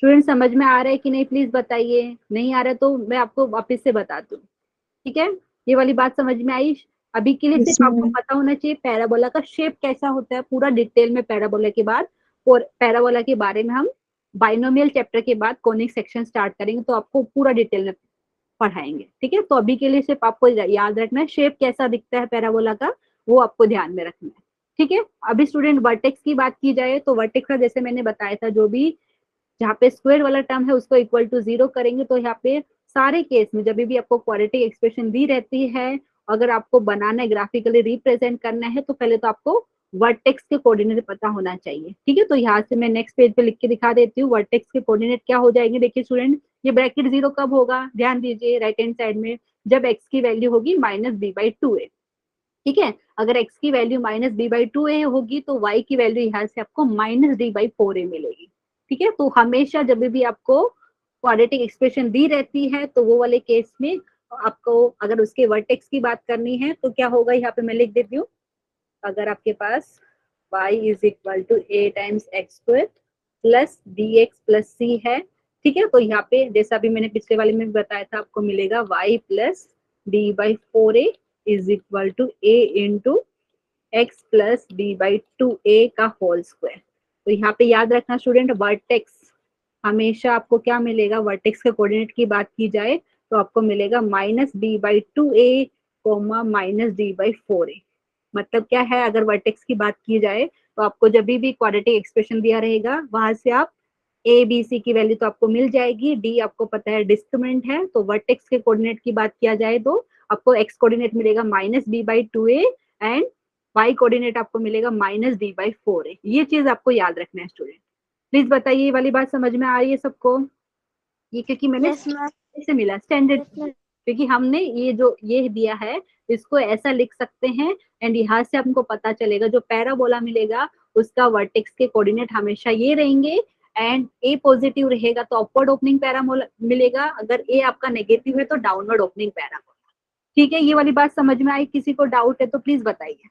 Student समझ में आ रहा है कि नहीं, प्लीज बताइए। नहीं आ रहा है तो मैं आपको वापस से बता दूं, ठीक है। ये वाली बात समझ में आई। अभी के लिए Yes, सिर्फ आपको ma'am. पता होना चाहिए पैराबोला का शेप कैसा होता है, पूरा डिटेल में पैराबोला के बाद, और पैराबोला के बारे में हम बाइनोमियल चैप्टर के बाद कॉनिक सेक्शन स्टार्ट करेंगे तो आपको पूरा डिटेल में पढ़ाएंगे, ठीक है। तो अभी के लिए सिर्फ आपको याद रखना है शेप कैसा दिखता है पैराबोला का, वो आपको ध्यान में रखना है, ठीक है। अभी स्टूडेंट वर्टेक्स की बात की जाए तो वर्टेक्स का जैसे मैंने बताया था, जो भी जहाँ पे स्क्वायर वाला टर्म है उसको इक्वल टू 0 करेंगे, तो यहाँ पे सारे केस में जब भी आपको क्वाड्रेटिक एक्सप्रेशन दी रहती है, अगर आपको बनाना है, ग्राफिकली रिप्रेजेंट करना है, तो पहले तो आपको वर्टेक्स के कोऑर्डिनेट पता होना चाहिए, ठीक है। तो यहाँ से मैं नेक्स्ट पेज पे लिख के दिखा देती हूँ वर्टेक्स के कोऑर्डिनेट क्या हो जाएंगे। देखिए स्टूडेंट, ये ब्रैकेट 0 कब होगा, ध्यान दीजिए राइट हैंड साइड में, जब एक्स की वैल्यू होगी -b/2a, ठीक है। अगर x की वैल्यू -b/2a होगी तो y की वैल्यू यहाँ से आपको -d/4a मिलेगी, ठीक है। तो हमेशा जब भी आपको क्वाड्रेटिक एक्सप्रेशन दी रहती है तो वो वाले केस में आपको अगर उसके वर्टेक्स की बात करनी है तो क्या होगा, यहाँ पे मैं लिख देती हूँ। अगर आपके पास y is equal to a times x square plus dx plus c है, ठीक है। तो यहाँ पे जैसा अभी मैंने पिछले वाले में बताया था, आपको मिलेगा y plus d/4a is equal to a into x plus d/2a का होल स्क्वायर। तो यहाँ पे याद रखना स्टूडेंट, वर्टेक्स हमेशा आपको क्या मिलेगा, वर्टेक्स के कोऑर्डिनेट की बात की जाए तो आपको मिलेगा -b/2a -d/4a। मतलब क्या है, अगर वर्टेक्स की बात की जाए तो आपको जब भी क्वाड्रेटिक एक्सप्रेशन दिया रहेगा वहां से आप ए बी सी की वैल्यू तो आपको मिल जाएगी, डी आपको पता है डिस्क्रिमिनेंट है, तो वर्टेक्स के कोऑर्डिनेट की बात किया जाए तो आपको एक्स कोऑर्डिनेट मिलेगा -b/2a एंड वाई कोऑर्डिनेट आपको मिलेगा -d/4a। ये चीज आपको याद रखना है स्टूडेंट। प्लीज बताइए ये वाली बात समझ में आ रही है सबको? ये क्योंकि मैंने Yes, ma'am. से मिला स्टैंडर्ड, Yes, ma'am. क्योंकि हमने ये जो ये दिया है इसको ऐसा लिख सकते हैं एंड यहाँ से हमको पता चलेगा जो पैराबोला मिलेगा उसका वर्टेक्स के कोऑर्डिनेट हमेशा ये रहेंगे, एंड ए पॉजिटिव रहेगा तो अपवर्ड ओपनिंग पैराबोला मिलेगा, अगर ए आपका नेगेटिव है तो डाउनवर्ड ओपनिंग पैराबोला, ठीक है। ये वाली बात समझ में आई? किसी को डाउट है तो प्लीज बताइए।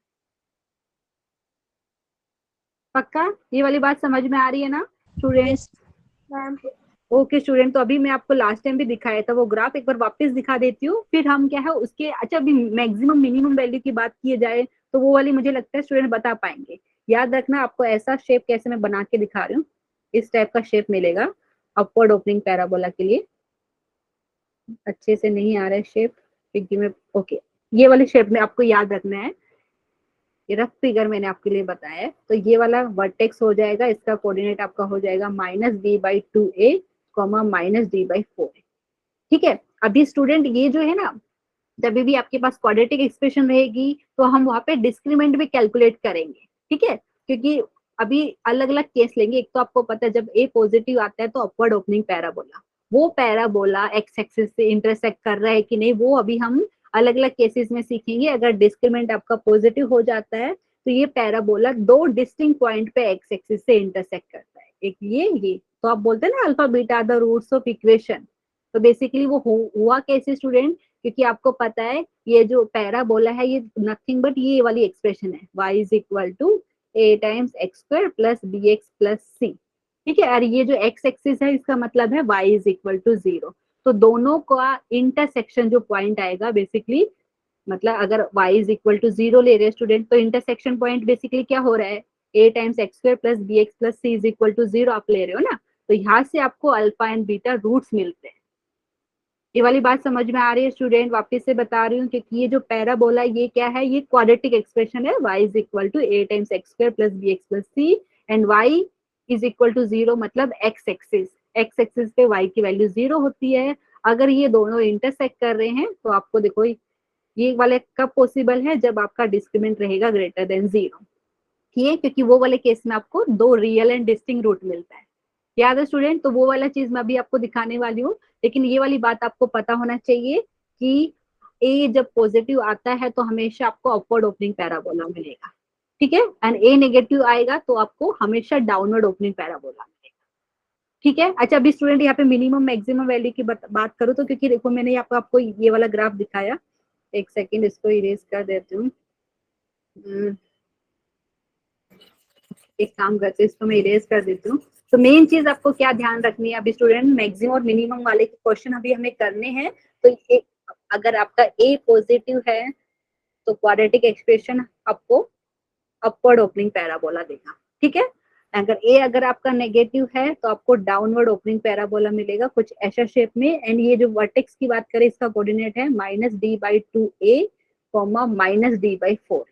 पक्का ये वाली बात समझ में आ रही है ना student? Yes, ma'am. Okay student, तो अभी मैं आपको लास्ट टाइम भी दिखाया था वो ग्राफ, एक बार वापस दिखा देती हूँ, फिर हम क्या है उसके, अच्छा अभी मैक्सिमम मिनिमम वैल्यू की बात की जाए तो वो वाली मुझे लगता है स्टूडेंट बता पाएंगे। याद रखना आपको ऐसा शेप कैसे मैं बना के दिखा रही हूँ, इस टाइप का शेप मिलेगा अपवर्ड ओपनिंग पैराबोला के लिए। अच्छे से नहीं आ रहा है शेप क्योंकि मैं, ओके ये वाले शेप में आपको याद रखना है, ये रफ फिगर मैंने आपके लिए बताया है। तो ये वाला वर्टेक्स हो जाएगा, इसका कोऑर्डिनेट आपका हो जाएगा -b/2a, -d/4a, ठीक है। अभी स्टूडेंट ये जो है ना, जब भी आपके पास क्वाड्रेटिक एक्सप्रेशन रहेगी तो हम वहां पे डिस्क्रिमिनेंट भी कैलकुलेट करेंगे, ठीक है। क्योंकि अभी अलग अलग केस लेंगे, एक तो आपको पता है जब ए पॉजिटिव आता है तो अपवर्ड ओपनिंग पैराबोला, वो पैराबोला एक्स एक्सिस से इंटरसेक्ट कर रहा है कि नहीं वो अभी हम अलग अलग केसेस में सीखेंगे। अगर डिस्क्रिमिनेंट आपका पॉजिटिव हो जाता है तो ये पैराबोला दो डिस्टिंक्ट पॉइंट पे एक्स एक्सिस से इंटरसेक्ट करता है, एक ये तो आप बोलते हैं ना alpha beta the roots of equation, तो बेसिकली वो हुआ कैसे स्टूडेंट, क्योंकि आपको पता है ये जो पैराबोला है ये नथिंग बट ये वाली एक्सप्रेशन है y is equal to a times x square plus bx plus c, ठीक है। और ये जो x एक्सिस है इसका मतलब है y इज इक्वल टू 0। तो दोनों का इंटरसेक्शन जो पॉइंट आएगा बेसिकली, मतलब अगर y इज इक्वल टू 0 ले रहे हैं स्टूडेंट, तो इंटरसेक्शन पॉइंट बेसिकली क्या हो रहा है, a times x square plus b x plus c is equal to 0 आप ले रहे हो ना, तो यहाँ से आपको अल्फा एंड बीटा रूट्स मिलते हैं। ये वाली बात समझ में आ रही है स्टूडेंट? वापस से बता रही हूँ, क्योंकि ये जो पैराबोला ये क्या है, ये क्वाड्रेटिक एक्सप्रेशन है, y is equal to a times x square plus b x plus c and y is equal to 0, मतलब x एक्सिस पे y की वैल्यू 0 होती है। अगर ये दोनों इंटरसेक्ट कर रहे हैं तो आपको देखो ये वाले कब पॉसिबल है, जब आपका डिस्क्रिमिनेंट रहेगा ग्रेटर देन 0, ठीक है, क्योंकि वो वाले केस में आपको दो रियल एंड डिस्टिंक्ट रूट मिलता है। याद है स्टूडेंट? तो वो वाला चीज मैं अभी आपको दिखाने वाली हूँ, लेकिन ये वाली बात आपको पता होना चाहिए कि a जब पॉजिटिव आता है तो हमेशा आपको अपवर्ड ओपनिंग पैराबोला मिलेगा, ठीक है, एंड a नेगेटिव आएगा तो आपको हमेशा डाउनवर्ड ओपनिंग पैराबोला मिलेगा, ठीक है। अच्छा, अभी स्टूडेंट यहाँ पे मिनिमम मैक्सिमम वैल्यू की बात करूँ तो, क्योंकि देखो मैंने आपको ये वाला ग्राफ दिखाया, एक सेकेंड इसको इरेज कर देती हूँ, एक काम करते हैं इसको मैं इरेज कर देती हूँ। तो मेन चीज आपको क्या ध्यान रखनी है अभी स्टूडेंट, मैक्सिमम और मिनिमम वाले क्वेश्चन अभी हमें करने हैं। तो अगर आपका ए पॉजिटिव है तो क्वाड्रेटिक एक्सप्रेशन आपको अपवर्ड ओपनिंग पैराबोला देगा, ठीक है। अगर आपका नेगेटिव है तो आपको डाउनवर्ड ओपनिंग पैराबोला मिलेगा कुछ ऐसा शेप में, एंड ये जो वर्टेक्स की बात करें इसका कोऑर्डिनेट है -d/2a, -d/4,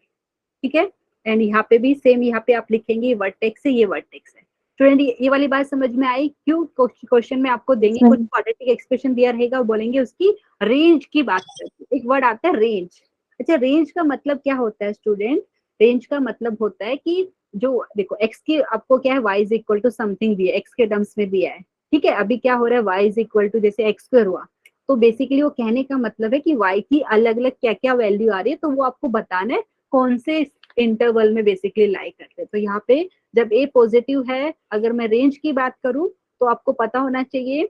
ठीक है। एंड यहाँ पे भी सेम, यहाँ पे आप लिखेंगे वर्टेक्स है, ये वर्टेक्स है। स्टूडेंट ये वाली बात समझ में आई? क्यों क्वेश्चन में आपको देंगे कुछ क्वाड्रेटिक एक्सप्रेशन दिया रहेगा, बोलेंगे उसकी रेंज की बात करते, एक वर्ड आता है रेंज। अच्छा, रेंज का मतलब क्या होता है स्टूडेंट? रेंज का मतलब होता है कि जो देखो x की आपको क्या है, y is equal to something भी है, x के टर्म्स में दिया है, ठीक है। अभी क्या हो रहा है, y इज इक्वल टू जैसे एक्स स्क्वायर हुआ, तो बेसिकली वो कहने का मतलब है कि y की अलग अलग क्या क्या वैल्यू आ रही है, तो वो आपको बताना है कौन से इंटरवल में बेसिकली लाई करते हैं। तो यहाँ पे जब a पॉजिटिव है, अगर मैं रेंज की बात करूं तो आपको पता होना चाहिए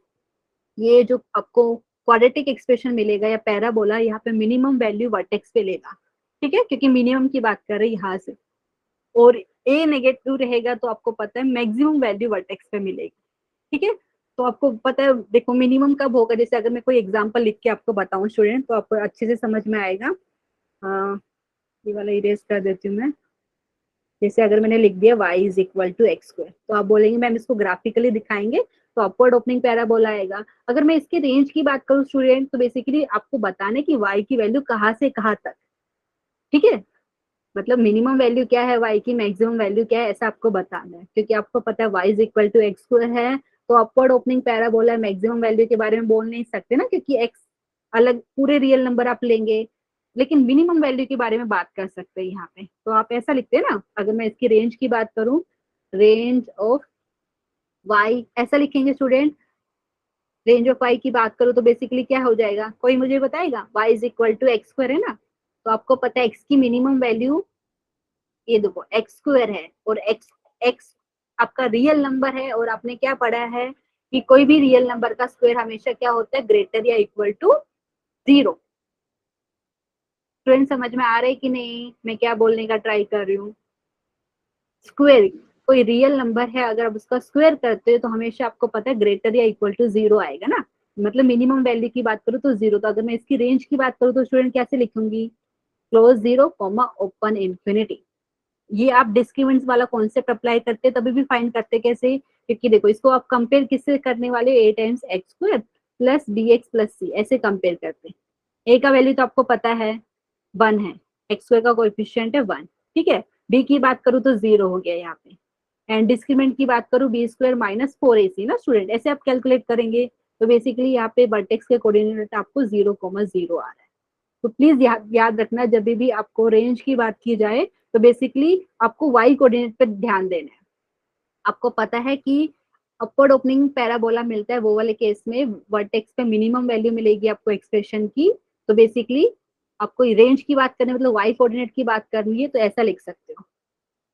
ये जो आपको क्वाड्रेटिक एक्सप्रेशन मिलेगा या पैराबोला, यहाँ पे मिनिमम वैल्यू वर्टेक्स पे लेगा, ठीक है, क्योंकि मिनिमम की बात कर रहे हैं यहाँ से, और a नेगेटिव रहेगा तो आपको पता है मैक्सिमम वैल्यू वर्टेक्स पे मिलेगी, ठीक है। तो आपको पता है देखो मिनिमम कब होगा, जैसे अगर मैं कोई एग्जांपल लिख के आपको बताऊं स्टूडेंट तो आपको अच्छे से समझ में आएगा। ये वाला इरेज कर देती हूँ मैं। जैसे अगर मैंने लिख दिया y is equal to x square, तो आप बोलेंगे मैम इसको ग्राफिकली दिखाएंगे, तो अपवर्ड ओपनिंग पैराबोला आएगा। अगर मैं इसके रेंज की बात करूँ स्टूडेंट, तो बेसिकली आपको बताना है कि y की वैल्यू कहाँ से कहाँ तक, ठीक है, मतलब मिनिमम वैल्यू क्या है y की, मैक्सिमम वैल्यू क्या है, ऐसा आपको बताना है, क्योंकि आपको पता है y is equal to x square है, तो upward opening parabola maximum value के बारे में बोल नहीं सकते ना, क्योंकि x अलग पूरे रियल नंबर आप लेंगे, लेकिन मिनिमम वैल्यू के बारे में बात कर सकते हैं यहाँ पे। तो आप ऐसा लिखते हैं ना, अगर मैं इसकी रेंज की बात करूं, रेंज ऑफ y ऐसा लिखेंगे स्टूडेंट, रेंज ऑफ y की बात करूं तो बेसिकली क्या हो जाएगा, कोई मुझे बताएगा? y is equal to x square है ना, तो आपको पता है x की मिनिमम वैल्यू ये देखो एक्स स्क्वायर है, और एक्स आपका रियल नंबर है, और आपने क्या पढ़ा है कि कोई भी रियल नंबर का स्क्वायर हमेशा क्या होता है, ग्रेटर या इक्वल टू 0। स्टूडेंट समझ में आ रहा है कि नहीं, मैं क्या बोलने का ट्राई कर रही हूँ? स्क्वायर कोई रियल नंबर है, अगर आप उसका स्क्वायर करते हो तो हमेशा आपको पता है ग्रेटर या इक्वल टू 0 आएगा ना, मतलब मिनिमम वैल्यू की बात करूँ तो 0। तो अगर मैं इसकी रेंज की बात करूँ तो स्टूडेंट कैसे लिखूंगी, क्लोज 0 कॉमा ओपन इन्फिनिटी। ये आप डिस्क्रिमिनेंट वाला कॉन्सेप्ट अप्लाई करते तभी भी फाइंड करते कैसे, क्योंकि देखो इसको आप कंपेयर किससे करने वाले, a times x square plus b x plus c, ऐसे कंपेयर करते हैं। a का वैल्यू तो आपको पता है 1 है, एक्स स्क्वायर का कोएफिशिएंट है 1, ठीक है। b की बात करूँ तो 0 हो गया यहाँ पे, एंड डिस्क्रिमिनेंट की बात करूँ बी स्क्वायर माइनस 4ac ना स्टूडेंट, ऐसे आप कैलकुलेट करेंगे। तो बेसिकली यहाँ पे वर्टेक्स के कोऑर्डिनेट आपको 0,0 आ रहा है। तो प्लीज याद रखना जब भी आपको रेंज की बात की जाए तो बेसिकली आपको y कोऑर्डिनेट पे ध्यान देना है। आपको पता है कि अपवर्ड ओपनिंग पैराबोला मिलता है वो वाले केस में वर्टेक्स पे मिनिमम वैल्यू मिलेगी आपको एक्सप्रेशन की, तो बेसिकली आपको रेंज की बात करनी मतलब y कोऑर्डिनेट की बात करनी है तो ऐसा लिख सकते हो,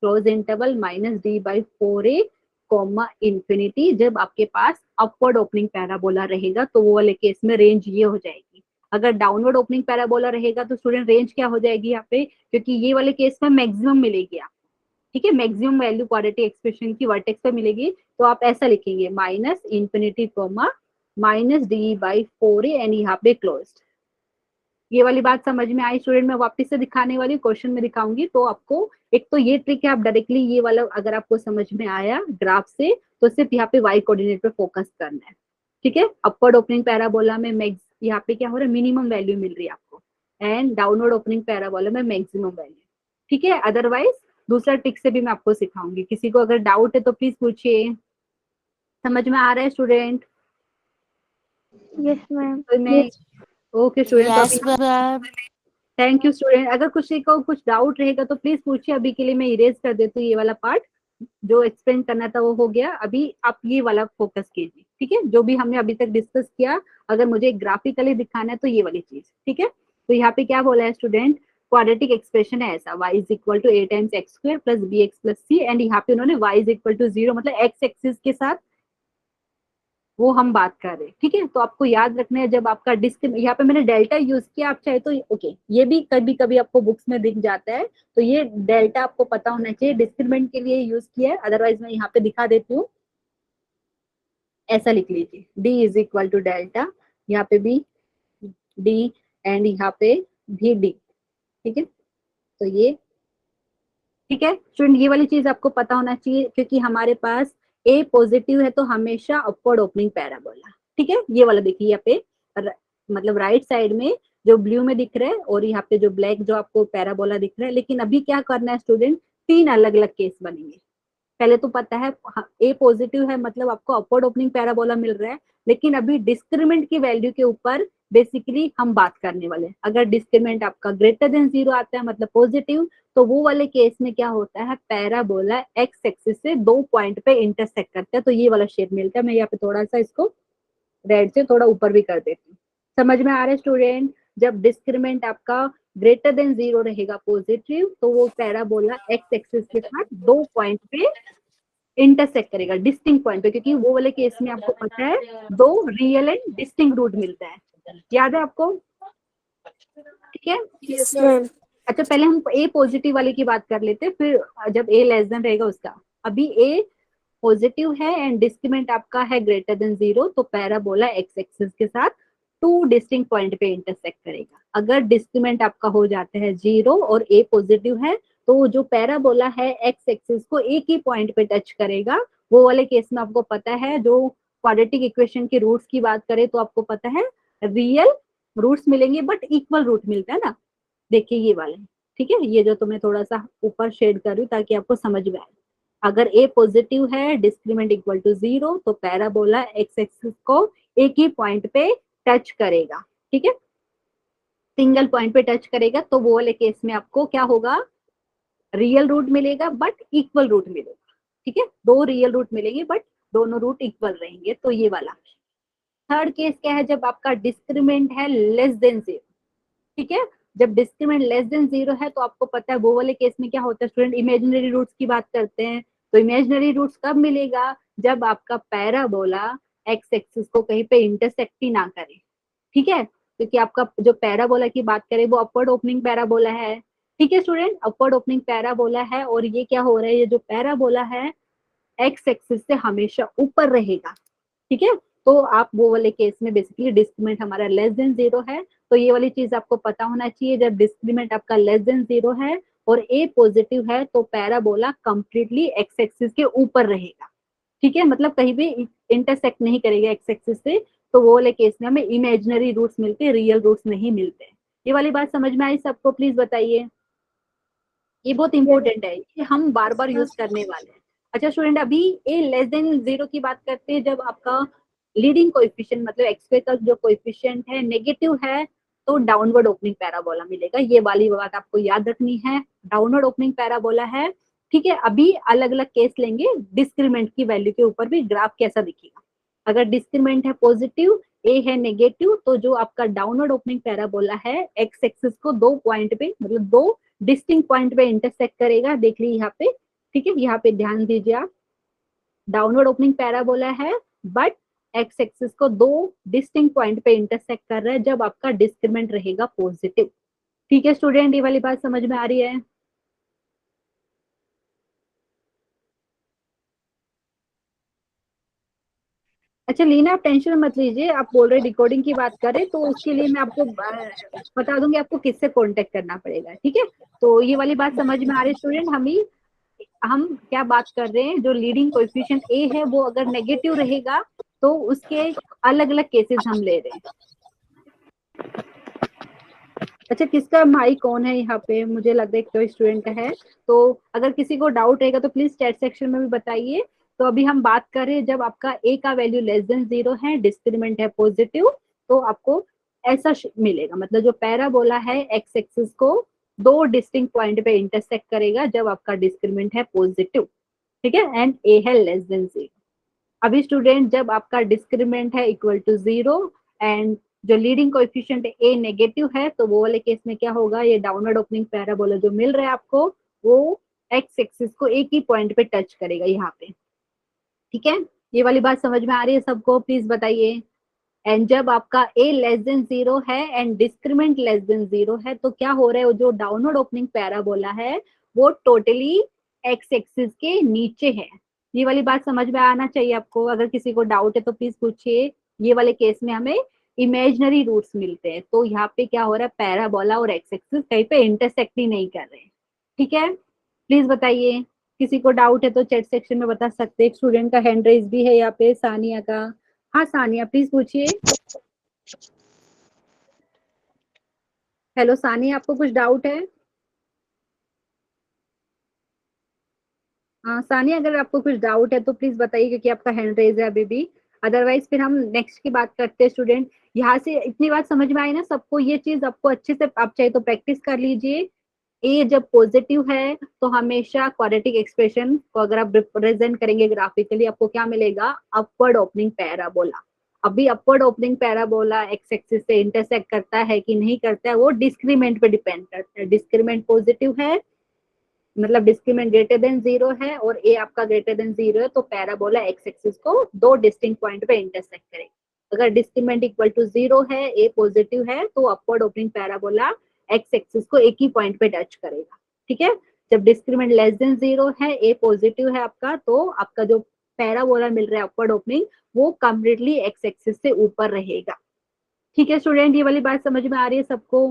close interval -d/4a comma infinity. जब आपके पास अपवर्ड ओपनिंग पैराबोला रहेगा तो वो वाले केस में रेंज ये हो जाएगी। अगर डाउनवर्ड ओपनिंग पैराबोला रहेगा तो स्टूडेंट रेंज क्या हो जाएगी यहाँ पे, क्योंकि ये वाले केस में मैक्सिमम मिलेगी आपको, ठीक है, मैक्सिमम वैल्यू क्वाड्रेटिक एक्सप्रेशन की वर्टेक्स पे मिलेगी, तो आप ऐसा लिखेंगे -∞, minus d by 4a and यहाँ पे क्लोज्ड। ये वाली बात समझ में आई स्टूडेंट? मैं वापस से दिखाने वाली क्वेश्चन में दिखाऊंगी, तो आपको एक तो ये ट्रिक है, आप डायरेक्टली ये वाला अगर आपको समझ में आया ग्राफ से तो सिर्फ यहाँ पे वाई कोऑर्डिनेट पे फोकस करना है, ठीक है। अपवर्ड ओपनिंग पैराबोला में मैक्स यहाँ पे क्या हो रहा है, मिनिमम वैल्यू मिल रही है आपको, एंड डाउनवर्ड ओपनिंग पैराबोला में मैक्सिमम वैल्यू, ठीक है। अदरवाइज दूसरा ट्रिक से भी मैं आपको सिखाऊंगी, किसी को अगर डाउट है तो प्लीज पूछिए। समझ में आ रहा है स्टूडेंट? Yes, ma'am. तो मैं ओके स्टूडेंट, तो Yes, अभी ma'am. Thank you student. अगर किसी को कुछ डाउट रहेगा तो प्लीज पूछिए, अभी के लिए मैं इरेज कर देती हूँ ये वाला पार्ट, जो एक्सप्लेन करना था वो हो गया, अभी आप ये वाला फोकस कीजिए, ठीक है। जो भी हमने अभी तक डिस्कस किया, अगर मुझे ग्राफिकली दिखाना है तो ये वाली चीज, ठीक है। तो यहाँ पे क्या बोला है स्टूडेंट, क्वाड्रेटिक एक्सप्रेशन है ऐसा, y is equal to a times x square plus b x plus c, and यहाँ पे उन्होंने y इज इक्वल टू 0 मतलब एक्स एक्सिस के साथ वो हम बात कर रहे हैं, ठीक है। तो आपको याद रखना है, जब आपका यहाँ पे मैंने डेल्टा यूज किया, आप चाहे तो ओके, ये भी कभी कभी आपको बुक्स में दिख जाता है, तो ये डेल्टा आपको पता होना चाहिए, डिस्क्रिमिनेंट के लिए यूज किया है, अदरवाइज मैं यहाँ पे दिखा देती हूँ, ऐसा लिख लीजिए, d is equal to delta, यहाँ पे भी d एंड यहाँ पे भी d, ठीक है। तो ये ठीक है स्टूडेंट, ये वाली चीज आपको पता होना चाहिए, क्योंकि हमारे पास ए पॉजिटिव है तो हमेशा अपवर्ड ओपनिंग पैराबोला, ठीक है। ये वाला देखिए यहाँ पे मतलब राइट साइड में जो ब्लू में दिख रहा है और यहाँ पे जो ब्लैक जो आपको पैराबोला दिख रहा है, लेकिन अभी क्या करना है स्टूडेंट, 3 अलग अलग केस बनेंगे। पहले तो पता है ए पॉजिटिव है मतलब आपको अपवर्ड ओपनिंग पैराबोला मिल रहा है, लेकिन अभी डिस्क्रिमिनेंट की वैल्यू के ऊपर बेसिकली हम बात करने वाले हैं। अगर डिस्क्रिमिनेंट आपका ग्रेटर देन 0 आता है मतलब पॉजिटिव, तो वो वाले केस में क्या होता है, पैराबोला एक्स एक्सिस से 2 पॉइंट पे इंटरसेक्ट करता है, तो ये वाला शेप मिलता है। मैं यहाँ पे थोड़ा सा इसको रेड से थोड़ा ऊपर भी कर देती हूँ। समझ में आ रहा है स्टूडेंट? जब डिस्क्रिमिनेंट आपका ग्रेटर देन 0 रहेगा पॉजिटिव, तो वो पैराबोला एक्स एक्सिस के साथ 2 पॉइंट पे इंटरसेक्ट करेगा, डिस्टिंक्ट पॉइंट पे, क्योंकि वो वाले केस में आपको पता है 2 रियल एंड डिस्टिंक्ट रूट मिलता है, याद है आपको? ठीक है। Yes, ma'am. अच्छा, पहले हम ए पॉजिटिव वाले की बात कर लेते हैं, फिर जब ए लेस देन रहेगा उसका। अभी ए पॉजिटिव है एंड डिस्क्रिमिनेंट आपका है ग्रेटर देन 0, तो पैराबोला एक्स एक्सिस के साथ 2 डिस्टिंक्ट पॉइंट पे इंटरसेक्ट करेगा। अगर डिस्क्रिमिनेंट आपका हो जाता है 0 और ए पॉजिटिव है, तो जो पैराबोला है एक्स एक्सिस को एक ही पॉइंट पे टच करेगा। वो वाले केस में आपको पता है, जो क्वाड्रेटिक इक्वेशन के रूट्स की बात करें तो आपको पता है रियल रूट्स मिलेंगे बट इक्वल रूट मिलता है ना। देखिए ये वाले, ठीक है, ये जो तुम्हें थोड़ा सा ऊपर शेड कर रही हूँ ताकि आपको समझ में आए। अगर ए पॉजिटिव है, डिस्क्रिमिनेंट इक्वल टू 0, तो पैराबोला एक्स एक्सिस को एक ही पॉइंट पे टच करेगा, ठीक है, सिंगल पॉइंट पे टच करेगा। तो वो वाले केस में आपको क्या होगा, रियल रूट मिलेगा बट इक्वल रूट मिलेगा, ठीक है। 2 रियल रूट मिलेंगे बट दोनों रूट इक्वल रहेंगे, तो ये वाला। थर्ड केस क्या है, जब आपका डिस्क्रिमिनेंट है लेस देन 0, ठीक है। जब डिस्क्रिमिनेंट लेस देन 0 है तो आपको पता है वो वाले केस में क्या होता है स्टूडेंट, इमेजिनरी रूट्स की बात करते हैं। तो इमेजिनरी रूट्स कब मिलेगा, जब आपका पैराबोला एक्स एक्सिस को कहीं पे इंटरसेक्ट ही ना करे, ठीक है। क्योंकि आपका जो पैराबोला की बात करें वो अपवर्ड ओपनिंग पैराबोला है, ठीक है स्टूडेंट, अपवर्ड ओपनिंग पैराबोला है। और ये क्या हो रहा है, ये जो पैराबोला है एक्स एक्सिस से हमेशा ऊपर रहेगा, ठीक है। तो आप वो वाले केस में बेसिकली डिस्क्रिमिनेंट हमारा लेस देन 0 है, तो ये वाली चीज आपको पता होना चाहिए। जब डिस्क्रिमिनेंट आपका लेस देन 0 है और ए पॉजिटिव है, तो पैराबोला कंप्लीटली एक्स एक्सिस के ऊपर रहेगा, ठीक है, मतलब कहीं भी इंटरसेक्ट नहीं करेगा एक्स एक्सिस से। तो वो वाले केस में हमें इमेजिनरी रूट्स मिलते हैं, रियल रूट्स नहीं मिलते। ये वाली बात समझ में आई सबको? प्लीज बताइए, ये बहुत इंपॉर्टेंट है, ये हम बार बार यूज करने वाले हैं। अच्छा स्टूडेंट, अभी ए लेस देन 0 की बात करते हैं, जब आपका लीडिंग कोएफिशिएंट मतलब एक्स का जो कोएफिशिएंट है नेगेटिव है, तो डाउनवर्ड ओपनिंग पैराबोला मिलेगा। ये वाली बात आपको याद रखनी है, डाउनवर्ड ओपनिंग पैराबोला है, ठीक है। अभी अलग अलग केस लेंगे, डिस्क्रिमिनेंट की वैल्यू के ऊपर भी ग्राफ कैसा दिखेगा। अगर डिस्क्रिमिनेंट है पॉजिटिव, ए है नेगेटिव, तो जो आपका डाउनवर्ड ओपनिंग पैराबोला है एक्स एक्सिस को 2 पॉइंट पे मतलब 2 डिस्टिंक्ट पॉइंट पे इंटरसेक्ट करेगा। देख लीजिए यहाँ पे, ठीक है, यहाँ पे ध्यान दीजिए आप, डाउनवर्ड ओपनिंग पैराबोला है बट एक्स एक्सिस को 2 डिस्टिंक्ट पॉइंट पे इंटरसेक्ट कर रहा है जब आपका डिस्क्रिमिनेंट रहेगा पॉजिटिव, ठीक है स्टूडेंट, ये वाली बात समझ में आ रही है? अच्छा लीना, आप टेंशन मत लीजिए, आप बोल रहे डिकोडिंग की बात करें तो उसके लिए मैं आपको बता दूंगी आपको किससे कांटेक्ट करना पड़ेगा, ठीक है। तो ये वाली बात समझ में आ रही है स्टूडेंट, हम क्या बात कर रहे हैं, जो लीडिंग कोएफिशिएंट ए है वो अगर नेगेटिव रहेगा तो उसके अलग अलग केसेस हम ले रहे हैं। अच्छा किसका भाई कौन है यहाँ पे, मुझे लग रहा है कोई स्टूडेंट का है, तो अगर किसी को डाउट रहेगा तो प्लीज चैट सेक्शन में भी बताइए। तो अभी हम बात कर रहे हैं जब आपका ए का वैल्यू लेस देन 0 है, डिस्क्रिमिनेंट है पॉजिटिव, तो आपको ऐसा मिलेगा, मतलब जो पैराबोला है एक्स एक्सिस को दो डिस्टिंक्ट पॉइंट पे इंटरसेक्ट करेगा जब आपका डिस्क्रिमिनेंट है पॉजिटिव, ठीक है, एंड ए है लेस देन 0। अभी स्टूडेंट जब आपका डिस्क्रिमिनेंट है इक्वल टू 0 एंड जो लीडिंग कोएफिशिएंट ए नेगेटिव है, तो वो वाले केस में क्या होगा, ये डाउनवर्ड ओपनिंग पैराबोला जो मिल रहा है आपको वो एक्स एक्सिस को एक ही पॉइंट पे टच करेगा यहाँ पे, ठीक है। ये वाली बात समझ में आ रही है सबको, प्लीज बताइए। एंड जब आपका ए लेस देन 0 है एंड डिस्क्रिमिनेंट लेस देन 0 है, तो क्या हो रहा है, जो डाउनवर्ड ओपनिंग पैराबोला है वो टोटली एक्स एक्सिस के नीचे है। ये वाली बात समझ में आना चाहिए आपको, अगर किसी को डाउट है तो प्लीज पूछिए। ये वाले केस में हमें इमेजिनरी रूट्स मिलते हैं, तो यहाँ पे क्या हो रहा है, पैराबोला और एक्स एक्सिस कहीं पे इंटरसेक्ट ही नहीं कर रहे हैं, ठीक है। प्लीज बताइए, किसी को डाउट है तो चैट सेक्शन में बता सकते हैं। एक स्टूडेंट का हैंड रेज भी है यहाँ पे, सानिया का। हाँ सानिया प्लीज पूछिए। हेलो सानिया, आपको कुछ डाउट है? हाँ सानिया, अगर आपको कुछ डाउट है तो प्लीज बताइए, क्योंकि आपका हैंड रेज है अभी भी। अदरवाइज फिर हम नेक्स्ट की बात करते हैं स्टूडेंट। यहाँ से इतनी बात समझ में आई ना सबको, ये चीज आपको अच्छे से, आप चाहे तो प्रैक्टिस कर लीजिए। ए जब पॉजिटिव है तो हमेशा क्वाड्रेटिक एक्सप्रेशन को अगर आप रिप्रेजेंट करेंगे ग्राफिकली, आपको क्या मिलेगा, अपवर्ड ओपनिंग पैराबोला। अभी upward opening parabola x axis से इंटरसेक्ट करता है कि नहीं करता है, वो डिस्क्रीमेंट पे डिपेंड करता है। डिस्क्रीमेंट पॉजिटिव है मतलब डिस्क्रिमिनेंट ग्रेटर देन 0 है और ए आपका ग्रेटर देन 0 है, तो पैराबोला एक्स एक्सिस को दो डिस्टिंक्ट पॉइंट पे इंटरसेक्ट करेगा। अगर डिस्क्रिमिनेंट इक्वल टू 0 है, ए पॉजिटिव है, तो upward opening parabola x axis को एक ही पॉइंट पे टच करेगा, ठीक है। जब डिस्क्रिमिनेंट लेस देन 0 है, ए पॉजिटिव है आपका, तो आपका जो पैराबोला मिल रहा है अपवर्ड ओपनिंग, वो कम्प्लीटली एक्स एक्सिस से ऊपर रहेगा, ठीक है स्टूडेंट। ये वाली बात समझ में आ रही है सबको?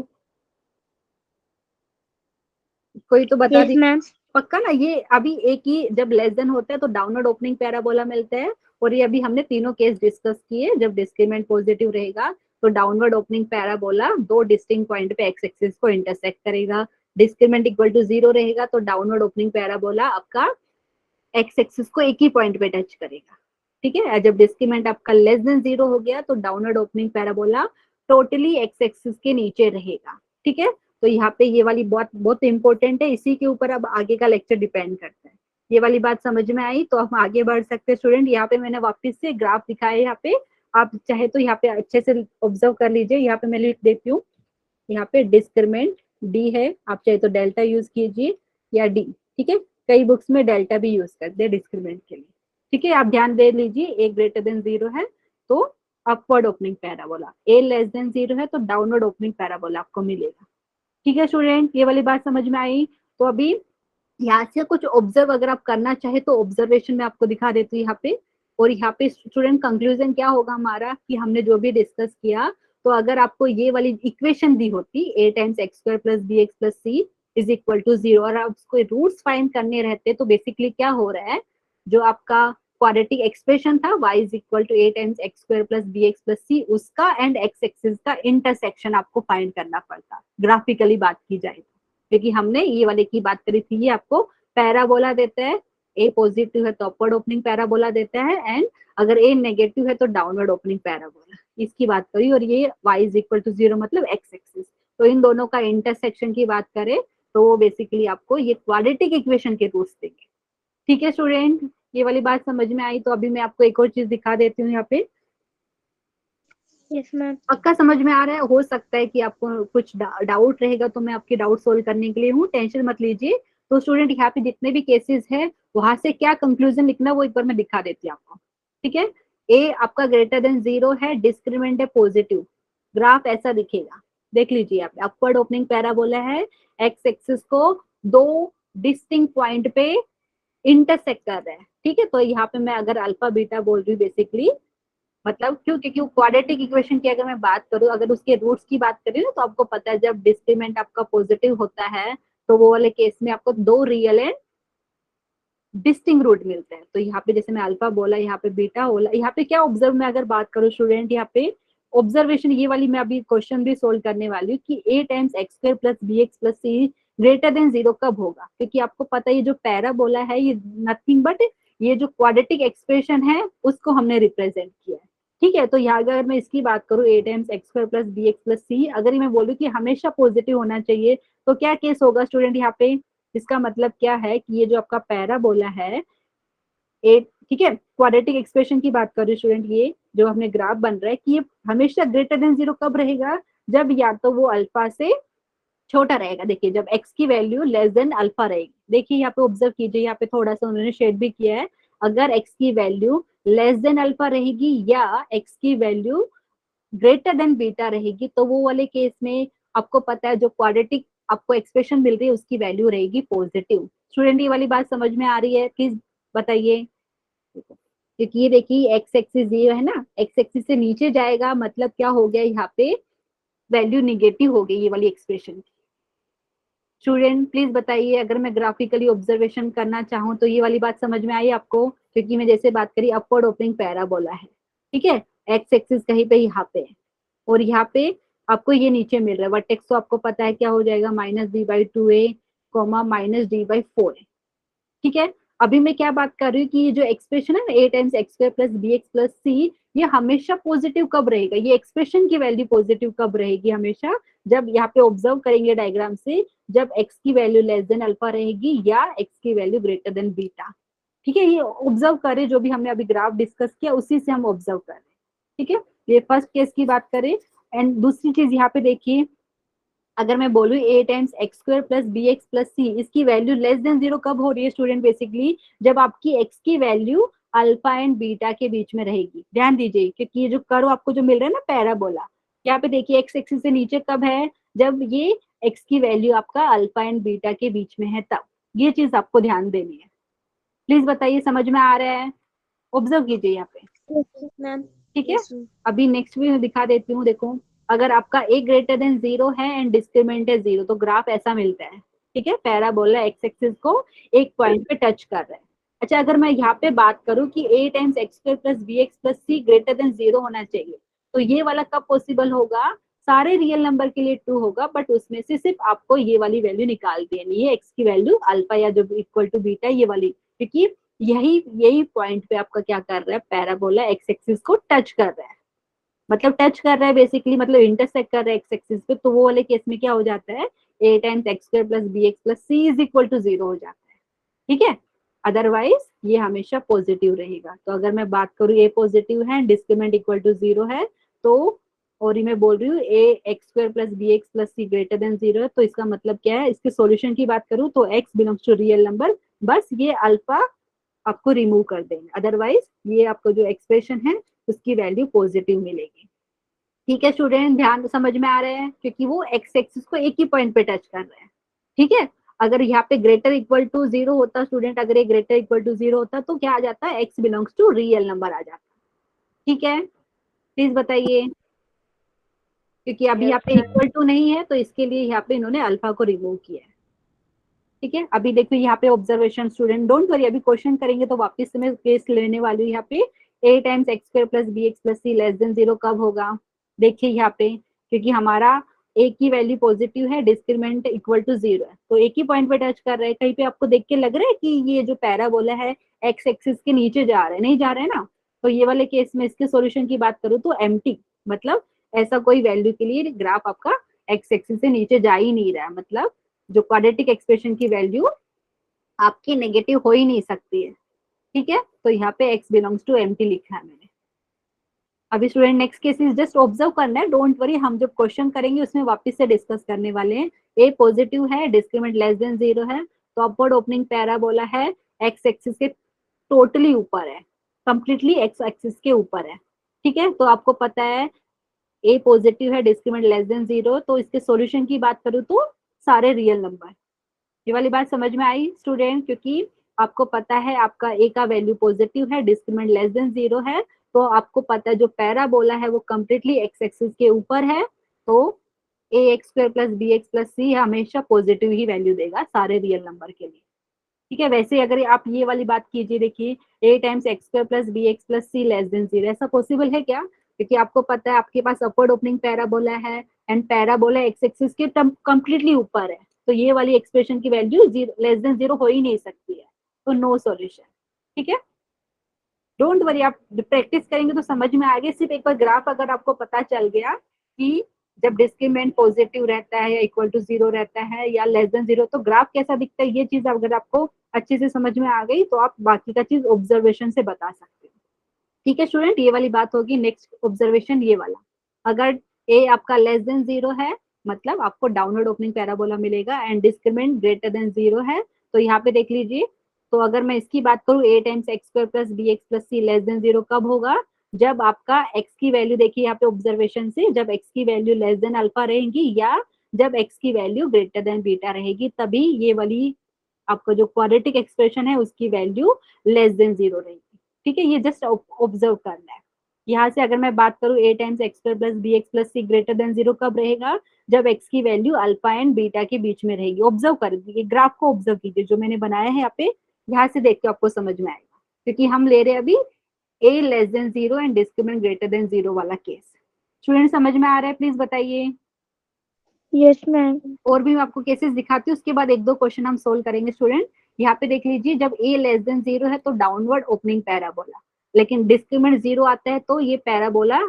कोई तो बता यस दी मैम। पक्का ना। ये अभी एक ही जब लेस देन होता है तो डाउनवर्ड ओपनिंग पैराबोला मिलता है, और ये अभी हमने तीनों केस डिस्कस किए। जब डिस्क्रिमिनेंट पॉजिटिव रहेगा तो डाउनवर्ड ओपनिंग पैराबोला दो डिस्टिंक्ट पॉइंट पे एक्स एक्सिस को इंटरसेक्ट करेगा। डिस्क्रिमिनेंट इक्वल टू 0 रहेगा तो डाउनवर्ड ओपनिंग पैराबोला आपका एक्स एक्सिस को एक ही पॉइंट पे टच करेगा, ठीक है। जब डिस्क्रिमिनेंट आपका लेस देन 0 हो गया तो downward opening parabola totally x axis के नीचे रहेगा, ठीक है। तो यहाँ पे ये वाली बात बहुत इंपॉर्टेंट है, इसी के ऊपर अब आगे का लेक्चर डिपेंड करता है। ये वाली बात समझ में आई तो हम आगे बढ़ सकते हैं स्टूडेंट। यहाँ पे मैंने वापस से ग्राफ दिखाया है, यहाँ पे आप चाहे तो यहाँ पे अच्छे से ऑब्जर्व कर लीजिए। यहाँ पे मैं लिख देती हूँ, यहाँ पे डिस्क्रिमिनेंट डी है, आप चाहे तो डेल्टा यूज कीजिए या डी, ठीक है। कई बुक्स में डेल्टा भी यूज करते हैं डिस्क्रिमिनेंट के लिए, ठीक है। आप ध्यान दे लीजिए, ए ग्रेटर देन 0 है तो अपवर्ड ओपनिंग पैराबोला, ए लेस देन 0 है तो डाउनवर्ड ओपनिंग पैराबोला आपको मिलेगा, ठीक है स्टूडेंट। ये वाली बात समझ में आई? तो अभी यहाँ से कुछ ऑब्जर्व अगर आप करना चाहे तो ऑब्जर्वेशन में आपको दिखा देती हूँ यहाँ पे। और यहाँ पे स्टूडेंट कंक्लूजन क्या होगा हमारा, कि हमने जो भी डिस्कस किया, तो अगर आपको ये वाली इक्वेशन दी होती a times x square plus b x plus c is equal to 0 और आप उसको रूट्स फाइंड करने रहते, तो बेसिकली क्या हो रहा है, जो आपका क्वाड्रेटिक एक्सप्रेशन था y is equal to a times x square plus b x plus c, उसका एंड एक्स एक्सिस का इंटरसेक्शन आपको फाइंड करना पड़ता ग्राफिकली बात की जाए, क्योंकि हमने ये वाले की बात करी थी। ये आपको पैराबोला देता है, ए पॉजिटिव है तो अपवर्ड ओपनिंग पैराबोला देता है, एंड अगर ए नेगेटिव है तो डाउनवर्ड ओपनिंग पैराबोला, इसकी बात करी। और ये y इज इक्वल टू 0 मतलब एक्स एक्सिस, तो इन दोनों का इंटरसेक्शन की बात करें तो वो बेसिकली आपको ये क्वाड्रेटिक इक्वेशन के रूट्स देंगे, ठीक है स्टूडेंट। ये वाली बात समझ में आई? तो अभी मैं आपको एक और चीज दिखा देती हूँ यहाँ पे। Yes ma'am. पक्का समझ में आ रहा है? हो सकता है कि आपको कुछ डाउट रहेगा तो मैं आपकी डाउट सोल्व करने के लिए हूँ, टेंशन मत लीजिए। तो स्टूडेंट यहाँ पे जितने भी केसेस है वहां से क्या कंक्लूजन लिखना वो एक बार मैं दिखा देती हूँ आपको, ठीक है। ए आपका ग्रेटर देन 0 है, डिस्क्रिमिनेंट है पॉजिटिव, ग्राफ ऐसा दिखेगा, देख लीजिए यहाँ पे अपवर्ड ओपनिंग पैराबोला है, एक्स एक्सिस को दो डिस्टिंक्ट पॉइंट पे इंटरसेक्ट कर रहा है, ठीक है। तो यहाँ पे मैं अगर अल्फा बीटा बोल रही हूँ बेसिकली, मतलब क्यों, क्योंकि क्वाड्रेटिक इक्वेशन की अगर मैं बात करूं, अगर उसके रूट्स की बात करें ना, तो आपको पता है जब डिस्क्रिमिनेंट आपका पॉजिटिव होता है तो वो वाले केस में आपको दो रियल एंड डिस्टिंग रूट मिलते हैं। तो यहाँ पे जैसे मैं अल्फा बोला, यहाँ पे बीटा बोला, यहाँ पे क्या ऑब्जर्व मैं अगर बात करूँ स्टूडेंट, यहाँ पे ऑब्जर्वेशन ये वाली मैं अभी क्वेश्चन भी सोल्व करने वाली हूँ कि a times x square plus b x plus c greater than 0 कब होगा, क्योंकि आपको पता है ये जो पैराबोला है ये नथिंग बट ये जो क्वाड्रेटिक एक्सप्रेशन है उसको हमने रिप्रेजेंट किया है। ठीक है, तो यहाँ अगर मैं इसकी बात करूँ a times x square plus b x plus c, अगर मैं बोलूँ कि हमेशा पॉजिटिव होना चाहिए तो क्या केस होगा स्टूडेंट यहाँ पे, इसका मतलब क्या है कि ये जो आपका पैराबोला है ए, ठीक है, क्वाड्रेटिक एक्सप्रेशन की बात कर रही हूँ स्टूडेंट, ये जो हमने ग्राफ बन रहा है कि ये हमेशा ग्रेटर देन 0 कब रहेगा, जब या तो वो अल्फा से छोटा रहेगा। देखिए जब x की वैल्यू लेस देन अल्फा रहेगी, देखिए यहाँ पे ऑब्जर्व कीजिए, यहाँ पे थोड़ा सा उन्होंने शेड भी किया है, अगर x की वैल्यू लेस देन अल्फा रहेगी या x की वैल्यू ग्रेटर देन बीटा रहेगी तो वो वाले केस में आपको पता है जो क्वाड्रेटिक आपको एक्सप्रेशन मिल रही है उसकी वैल्यू रहेगी पॉजिटिव। स्टूडेंट ये वाली बात समझ में आ रही है, प्लीज बताइए। क्योंकि ये देखिए एक्स एक्सिस ये है ना, एक्स एक्सिस से नीचे जाएगा मतलब क्या हो गया, यहाँ पे वैल्यू निगेटिव हो गई ये वाली एक्सप्रेशन की। स्टूडेंट प्लीज बताइए, अगर मैं ग्राफिकली ऑब्जर्वेशन करना चाहूँ तो ये वाली बात समझ में आई आपको, क्योंकि मैं जैसे बात करी अपवर्ड ओपनिंग पैराबोला है, ठीक है, एक्स एक्सिस कहीं पे यहाँ पे और यहाँ पे आपको ये नीचे मिल रहा है वर्टेक्स, तो आपको पता है क्या हो जाएगा -d/2a, -d/4, ठीक है। अभी मैं क्या बात कर रही हूँ कि ये जो एक्सप्रेशन है ना a times x square plus b x plus c, ये हमेशा पॉजिटिव कब रहेगा, ये एक्सप्रेशन की वैल्यू पॉजिटिव कब रहेगी, हमेशा जब यहाँ पे ऑब्जर्व करेंगे डायग्राम से, जब x की वैल्यू लेस देन अल्फा रहेगी या x की वैल्यू ग्रेटर देन बीटा। ठीक है, ये ऑब्जर्व करें, जो भी हमने अभी ग्राफ डिस्कस किया उसी से हम ऑब्जर्व कर रहे हैं। ठीक है, ये फर्स्ट केस की बात करें। एंड दूसरी चीज यहाँ पे देखिए, अगर मैं बोलूँ a times x square plus b x plus c, इसकी वैल्यू लेस देन 0 कब हो रही है स्टूडेंट, बेसिकली जब आपकी x की वैल्यू अल्फा एंड बीटा के बीच में रहेगी। ध्यान दीजिए क्योंकि ये जो कर्व आपको जो मिल रहा है ना पैराबोला, यहाँ पे देखिए x एक्सिस से नीचे कब है, जब ये x की वैल्यू आपका अल्फा एंड बीटा के बीच में है तब। ये चीज आपको ध्यान देनी है, प्लीज बताइए समझ में आ रहा है, ऑब्जर्व कीजिए यहाँ पे। Yes, ma'am. ठीक है, Yes, ma'am. अभी नेक्स्ट भी मैं दिखा देती हूँ। देखो अगर आपका a ग्रेटर देन 0 है एंड डिस्क्रिमिनेंट है 0 तो ग्राफ ऐसा मिलता है। ठीक है, पैराबोला एक्स एक्सिस को एक पॉइंट पे टच कर रहा है। अच्छा, अगर मैं यहाँ पे बात करूँ कि a times x square plus b x plus c greater than 0 होना चाहिए, तो ये वाला कब पॉसिबल होगा, सारे रियल नंबर के लिए ट्रू होगा, बट उसमें से सिर्फ आपको ये वाली वैल्यू निकाल देनी है, एक्स की वैल्यू अल्फा या जो इक्वल टू बीटा ये वाली, क्योंकि यही यही पॉइंट पे आपका क्या कर रहा है, पैराबोला एक्स एक्सिस को टच कर रहा है, मतलब टच कर रहा है बेसिकली, मतलब इंटरसेक्ट कर रहा है एक्स एक्सिस पे, तो वो वाले केस में क्या हो जाता है, a times x square plus b x plus c is equal to 0 हो जाता है। ठीक है, अदरवाइज ये हमेशा पॉजिटिव रहेगा। तो अगर मैं बात करूँ a पॉजिटिव है, डिस्क्रिमिनेंट इक्वल टू 0 है, तो और ये मैं बोल रही हूँ a x square plus b x plus c greater than 0 है, तो इसका मतलब क्या है, इसके सॉल्यूशन की बात करूँ तो x belongs to real number, बस ये अल्फा आपको रिमूव कर देंगे, अदरवाइज ये आपको जो एक्सप्रेशन है उसकी वैल्यू पॉजिटिव मिलेगी। ठीक है स्टूडेंट, ध्यान समझ में आ रहे हैं, क्योंकि वो एक्स एक्सिस को एक ही पॉइंट पे टच कर रहे हैं। ठीक है, अगर यहाँ पे ग्रेटर इक्वल टू 0 होता स्टूडेंट, अगर ये ग्रेटर इक्वल टू 0 होता तो क्या आ जाता है, x belongs to real number आ जाता। ठीक है, प्लीज बताइए, क्योंकि अभी यहाँ पे इक्वल टू नहीं है तो इसके लिए यहाँ पे इन्होंने अल्फा को रिमूव किया है। ठीक है, अभी देखो यहाँ पे ऑब्जर्वेशन स्टूडेंट, डोंट वरी, अभी क्वेश्चन करेंगे तो वापस से मैं केस लेने वाली हूँ। यहाँ पे a times x square plus b x plus c less than 0 कब होगा, देखिए यहाँ पे, क्योंकि हमारा a की वैल्यू पॉजिटिव है, डिस्क्रिमिनेंट इक्वल टू 0 है, तो एक ही पॉइंट पे टच कर रहा है। कहीं पे आपको देख के लग रहा है कि ये जो पैराबोला है एक्स एक्सिस के नीचे जा रहा है, नहीं जा रहा है ना, तो ये वाले केस में इसके सॉल्यूशन की बात करूँ तो एम्प्टी, मतलब ऐसा कोई वैल्यू के लिए ग्राफ आपका एक्स एक्सिस से नीचे जा ही नहीं रहा है, मतलब जो क्वाड्रेटिक एक्सप्रेशन की वैल्यू आपकी नेगेटिव हो ही नहीं सकती है। ठीक है, तो यहाँ पे x बिलोंग्स टू एम्प्टी लिखा है मैंने। अभी student next case is just observe करना है, डोंट वरी, हम जब क्वेश्चन करेंगे उसमें वापस से डिस्कस करने वाले हैं। a पॉजिटिव है, डिस्क्रिमिनेंट लेस देन 0 है, तो अपवर्ड ओपनिंग पैराबोला है, x एक्सिस के टोटली ऊपर है, कंप्लीटली x एक्सिस के ऊपर है। ठीक है, तो आपको पता है a पॉजिटिव है, डिस्क्रिमिनेंट लेस देन 0, तो इसके सॉल्यूशन की बात करूँ तो सारे रियल नंबर। ये वाली बात समझ में आई स्टूडेंट, क्योंकि आपको पता है आपका a का वैल्यू पॉजिटिव है, डिस्क्रिमिनेंट लेस देन 0 है, तो आपको पता है जो पैराबोला है वो कम्प्लीटली एक्स एक्सिस के ऊपर है, तो a x square plus b x plus c हमेशा पॉजिटिव ही वैल्यू देगा सारे रियल नंबर के लिए। ठीक है, वैसे अगर आप ये वाली बात कीजिए, देखिए a times x square plus b x plus c less than 0, ऐसा पॉसिबल है क्या? क्योंकि आपको पता है आपके पास अपवर्ड ओपनिंग पैराबोला है एंड पैराबोला एक्स एक्सिस के कंप्लीटली ऊपर है, तो ये वाली एक्सप्रेशन की वैल्यू लेस देन 0 हो ही नहीं सकती है, तो नो सॉल्यूशन। ठीक है, डोंट वरी, आप प्रैक्टिस करेंगे तो समझ में आएगा। सिर्फ एक बार ग्राफ अगर आपको पता चल गया कि जब डिस्क्रिमिनेंट पॉजिटिव रहता है या इक्वल टू 0 रहता है या लेस देन 0 तो ग्राफ कैसा दिखता है, ये चीज अगर आपको अच्छे से समझ में आ गई तो आप बाकी का चीज ऑब्जर्वेशन से बता सकते हो। ठीक है स्टूडेंट, ये वाली बात होगी। नेक्स्ट ऑब्जर्वेशन ये वाला, अगर ए आपका लेस देन 0 है मतलब आपको डाउनवर्ड ओपनिंग पैराबोला मिलेगा एंड डिस्क्रिमिनेंट ग्रेटर देन 0 है, तो यहाँ पे देख लीजिए। तो अगर मैं इसकी बात करूँ a times x square plus b x plus c less than 0 कब होगा? जब आपका एक्स की वैल्यू, देखिए यहाँ पे ऑब्जर्वेशन से, जब एक्स की वैल्यू लेस देन अल्फा रहेगी या जब एक्स की वैल्यू ग्रेटर देन बीटा रहेगी, तभी ये वाली आपका जो क्वाड्रेटिक एक्सप्रेशन है उसकी वैल्यू लेस देन 0 रहेगी। ठीक है, ये जस्ट ऑब्जर्व करना है। यहाँ से अगर मैं बात करूँ a times x square plus b x plus c greater than 0 कब रहेगा? जब एक्स की वैल्यू अल्फा एंड बीटा के बीच में रहेगी। ऑब्जर्व कर दीजिए, ग्राफ को ऑब्जर्व कीजिए जो मैंने बनाया है यहाँ पे, यहाँ से देख के आपको समझ में आएगा, क्योंकि हम ले रहे हैं अभी a less than 0 and discriminant greater than 0 वाला केस। स्टूडेंट समझ में आ रहा है? प्लीज बताइए। Yes, ma'am. और भी मैं आपको केसेस दिखाती हूँ, उसके बाद एक दो क्वेश्चन हम सोल्व करेंगे। स्टूडेंट यहाँ पे देख लीजिए, जब ए लेस देन 0 है तो डाउनवर्ड ओपनिंग पैराबोला, लेकिन डिस्क्रिमिनेंट 0 आता है तो ये पैराबोला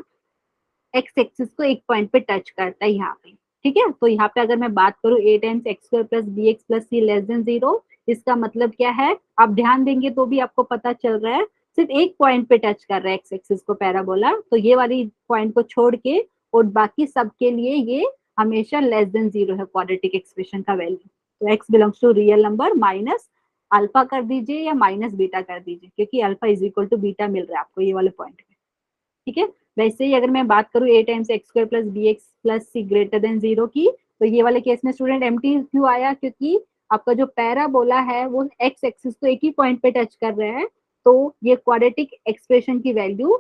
एक्स एक्सिस को एक पॉइंट पे टच करता है यहाँ पे। ठीक है, तो यहाँ पे अगर मैं बात करूँ a times x square plus b x plus c less than 0, इसका मतलब क्या है? आप ध्यान देंगे तो भी आपको पता चल रहा है सिर्फ एक पॉइंट पे टच कर रहा है एक्स एक्सिस को पैराबोला, तो ये वाली पॉइंट को छोड़ के और बाकी सब के लिए ये हमेशा लेस देन 0 है क्वाड्रेटिक एक्सप्रेशन का वैल्यू। तो x belongs to real number, minus alpha कर दीजिए या माइनस बीटा कर दीजिए, क्योंकि alpha is equal to beta मिल रहा है आपको ये वाले पॉइंट पे। ठीक है, वैसे ही अगर मैं बात करूँ a times x square plus b x plus c greater than 0 की, तो ये वाले केस में स्टूडेंट एम्प्टी क्यों आया? क्योंकि आपका जो पैराबोला है वो एक्स एक्सिस को एक ही पॉइंट पे टच कर रहा है, तो ये क्वाड्रेटिक एक्सप्रेशन की वैल्यू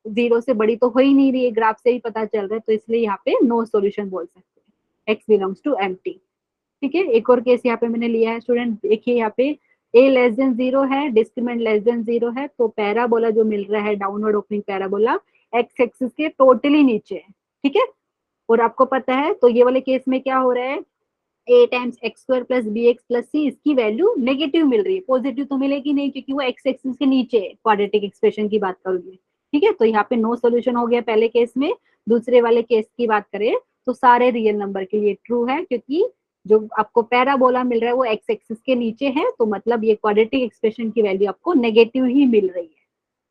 0 से बड़ी तो हो ही नहीं रही है, ग्राफ से ही पता चल रहा है, तो इसलिए यहाँ पे नो सॉल्यूशन बोल सकते हैं, एक्स बिलोंग्स टू एम्प्टी। ठीक है, एक और केस यहाँ पे मैंने लिया है स्टूडेंट, देखिए यहाँ पे ए लेस देन 0 है, डिस्क्रिमिनेंट लेस देन 0 है, तो पैराबोला जो मिल रहा है downward opening parabola x axis के टोटली नीचे है। ठीक है, और आपको पता है तो ये वाले केस में क्या हो रहा है? A times x square plus b x plus c, इसकी वैल्यू नेगेटिव मिल रही है, पॉजिटिव तो मिलेगी नहीं क्योंकि वो एक्स एक्सिस के नीचे है क्वाड्रेटिक एक्सप्रेशन की बात करोगे। ठीक है, तो यहाँ पे नो सोल्यूशन हो गया पहले केस में। दूसरे वाले केस की बात करें तो सारे रियल नंबर के लिए ट्रू है, क्योंकि जो आपको पैराबोला मिल रहा है वो एक्स एक्सिस के नीचे है, तो मतलब ये क्वाड्रेटिक एक्सप्रेशन की वैल्यू आपको नेगेटिव ही मिल रही है।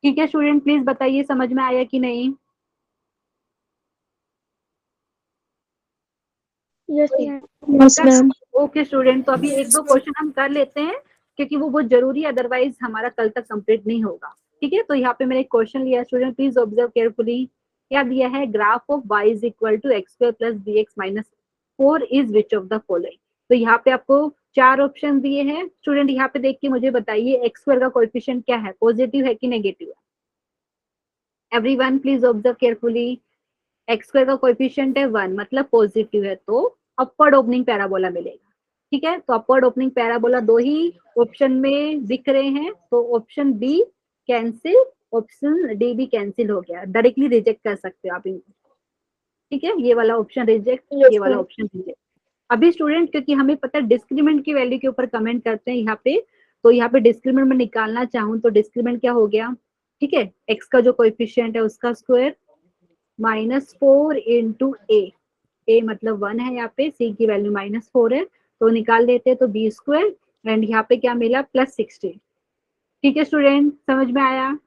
ठीक है स्टूडेंट, प्लीज बताइए समझ में आया कि नहीं? Yes, ma'am. Yes, ma'am. Okay student, तो अभी एक दो क्वेश्चन हम कर लेते हैं क्योंकि वो बहुत जरूरी है, अदरवाइज हमारा कल तक कंप्लीट नहीं होगा। ठीक है, तो यहाँ पे मैंने एक क्वेश्चन लिया है स्टूडेंट, प्लीज ऑब्जर्व केयरफुली। क्या दिया है? Graph of y is equal to x square plus b x minus 4 is which of the following. तो यहाँ पे आपको 4 ऑप्शन दिए हैं स्टूडेंट, यहाँ पे देख के मुझे बताइए एक्स स्क्वायर का कोएफिशिएंट क्या है, पॉजिटिव है कि नेगेटिव है? Everyone please observe carefully. X square का कोएफिशिएंट है 1, मतलब पॉजिटिव है, तो अपवर्ड ओपनिंग पैराबोला मिलेगा। ठीक है, तो अपवर्ड ओपनिंग पैराबोला दो ही ऑप्शन में दिख रहे हैं, तो option b cancel, option d भी कैंसिल हो गया, डायरेक्टली रिजेक्ट कर सकते हो आप इनको। ठीक है, ये वाला ऑप्शन रिजेक्ट, ये वाला ऑप्शन रिजेक्ट। अभी स्टूडेंट क्योंकि हमें पता है डिस्क्रिमिनेंट की वैल्यू के ऊपर कमेंट करते हैं यहाँ पे, तो यहाँ पे डिस्क्रिमिनेंट में निकालना चाहूँ तो डिस्क्रिमिनेंट क्या हो गया? ठीक है, एक्स का जो कोएफिशिएंट है उसका स्क्वायर -4 इंटू ए मतलब 1 है, यहाँ पे सी की वैल्यू -4 है, तो निकाल देते हैं तो बी स्क्वायर एंड यहाँ पे क्या मिला +16। ठीक है स्टूडेंट, समझ में आया?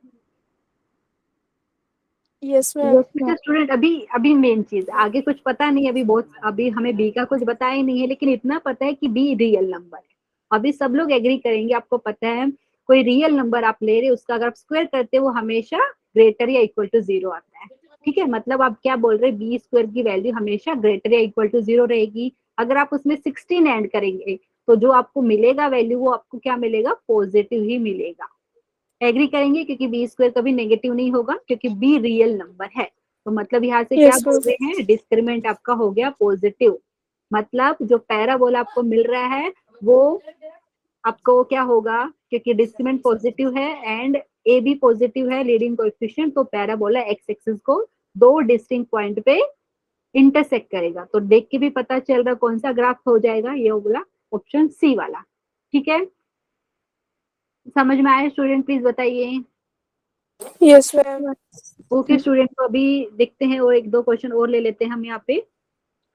Yes, ma'am. ठीक है स्टूडेंट, अभी अभी मेन चीज, आगे कुछ पता नहीं, अभी बहुत, अभी हमें बी का कुछ बताया ही नहीं है, लेकिन इतना पता है कि बी रियल नंबर है। अभी सब लोग एग्री करेंगे, आपको पता है कोई रियल नंबर आप ले रहे उसका अगर आप स्क्वायर करते हैं वो हमेशा ग्रेटर या इक्वल टू 0 आता है। ठीक है, मतलब आप क्या बोल रहे हैं, बी स्क्वायर की वैल्यू हमेशा ग्रेटर या इक्वल टू 0 रहेगी। अगर आप उसमें 16 ऐड करेंगे तो जो आपको मिलेगा वैल्यू वो आपको क्या मिलेगा? पॉजिटिव ही मिलेगा। एग्री करेंगे, क्योंकि बी स्क्वायर कभी नेगेटिव नहीं होगा, क्योंकि बी रियल नंबर है। तो मतलब यहाँ से क्या Yes, बोल ma'am. रहे हैं, डिस्क्रिमिनेंट आपका हो गया पॉजिटिव। मतलब जो पैराबोला आपको मिल रहा है वो आपको क्या होगा, क्योंकि डिस्क्रिमिनेंट पॉजिटिव है एंड ए भी पॉजिटिव है लीडिंग कोएफिशिएंट, तो पैराबोला एक्स एक्सिस को दो डिस्टिंक्ट पॉइंट पे इंटरसेक्ट करेगा। तो देख के भी पता चल रहा कौन सा ग्राफ हो जाएगा, ये होगा ऑप्शन सी वाला। ठीक है, समझ में आया स्टूडेंट, प्लीज बताइए। Yes, ma'am. ओके स्टूडेंट, तो अभी देखते हैं और एक दो क्वेश्चन और ले लेते हैं हम यहाँ पे।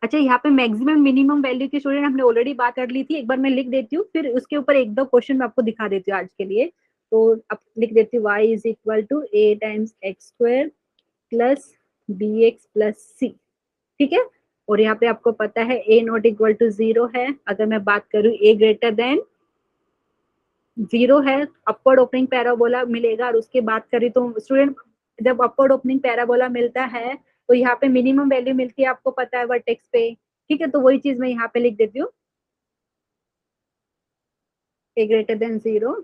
अच्छा, यहाँ पे मैक्सिमम मिनिमम वैल्यू की स्टूडेंट हमने ऑलरेडी बात कर ली थी, एक बार मैं लिख देती हूँ, फिर उसके ऊपर एक दो क्वेश्चन मैं आपको दिखा देती हूँ आज के लिए। तो अब लिख देती हूँ, y is equal to a times x square plus b x plus c. ठीक है, और यहाँ पे आपको पता है ए नॉट इक्वल टू 0 है। अगर मैं बात करूँ ए ग्रेटर देन 0 है, अपवर्ड ओपनिंग पैराबोला मिलेगा। और उसके बात करें तो स्टूडेंट, जब अपवर्ड ओपनिंग पैराबोला मिलता है तो यहाँ पे मिनिमम वैल्यू मिलती है, आपको पता है वर्टेक्स पे। ठीक है, तो वही चीज मैं यहाँ पे लिख देती हूँ, a greater than 0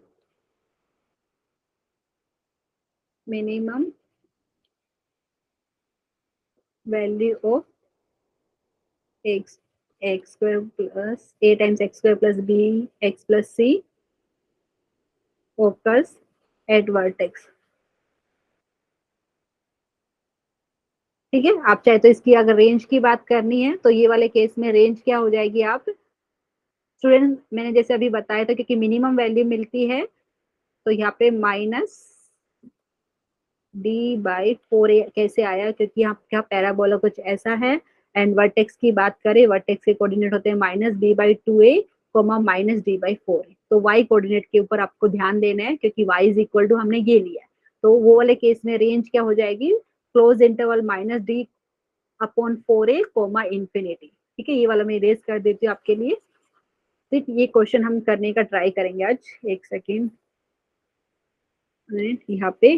minimum value of x x square plus a times x square plus b x plus c occurs at vertex. ठीक है, आप चाहे तो इसकी अगर रेंज की बात करनी है तो ये वाले केस में रेंज क्या हो जाएगी, आप स्टूडेंट मैंने जैसे अभी बताया था, क्योंकि मिनिमम वैल्यू मिलती है तो यहाँ पे माइनस डी बाई फोर कैसे आया, क्योंकि आपका पैराबोला कुछ ऐसा है। एंड वर्टेक्स की बात करें, वर्टेक्स के कोऑर्डिनेट होते हैं minus b by two a comma minus d by four. तो वाई कोऑर्डिनेट के ऊपर आपको ध्यान देना है, क्योंकि वाई इज इक्वल टू हमने ये लिया है। तो वो वाले केस में रेंज क्या हो जाएगी, close interval minus d upon four a comma infinity. ठीक है, ये वाला मैं रेज कर देती हूँ आपके लिए। ठीक, ये क्वेश्चन हम करने का ट्राई करेंगे आज। एक सेकेंड, यहाँ पे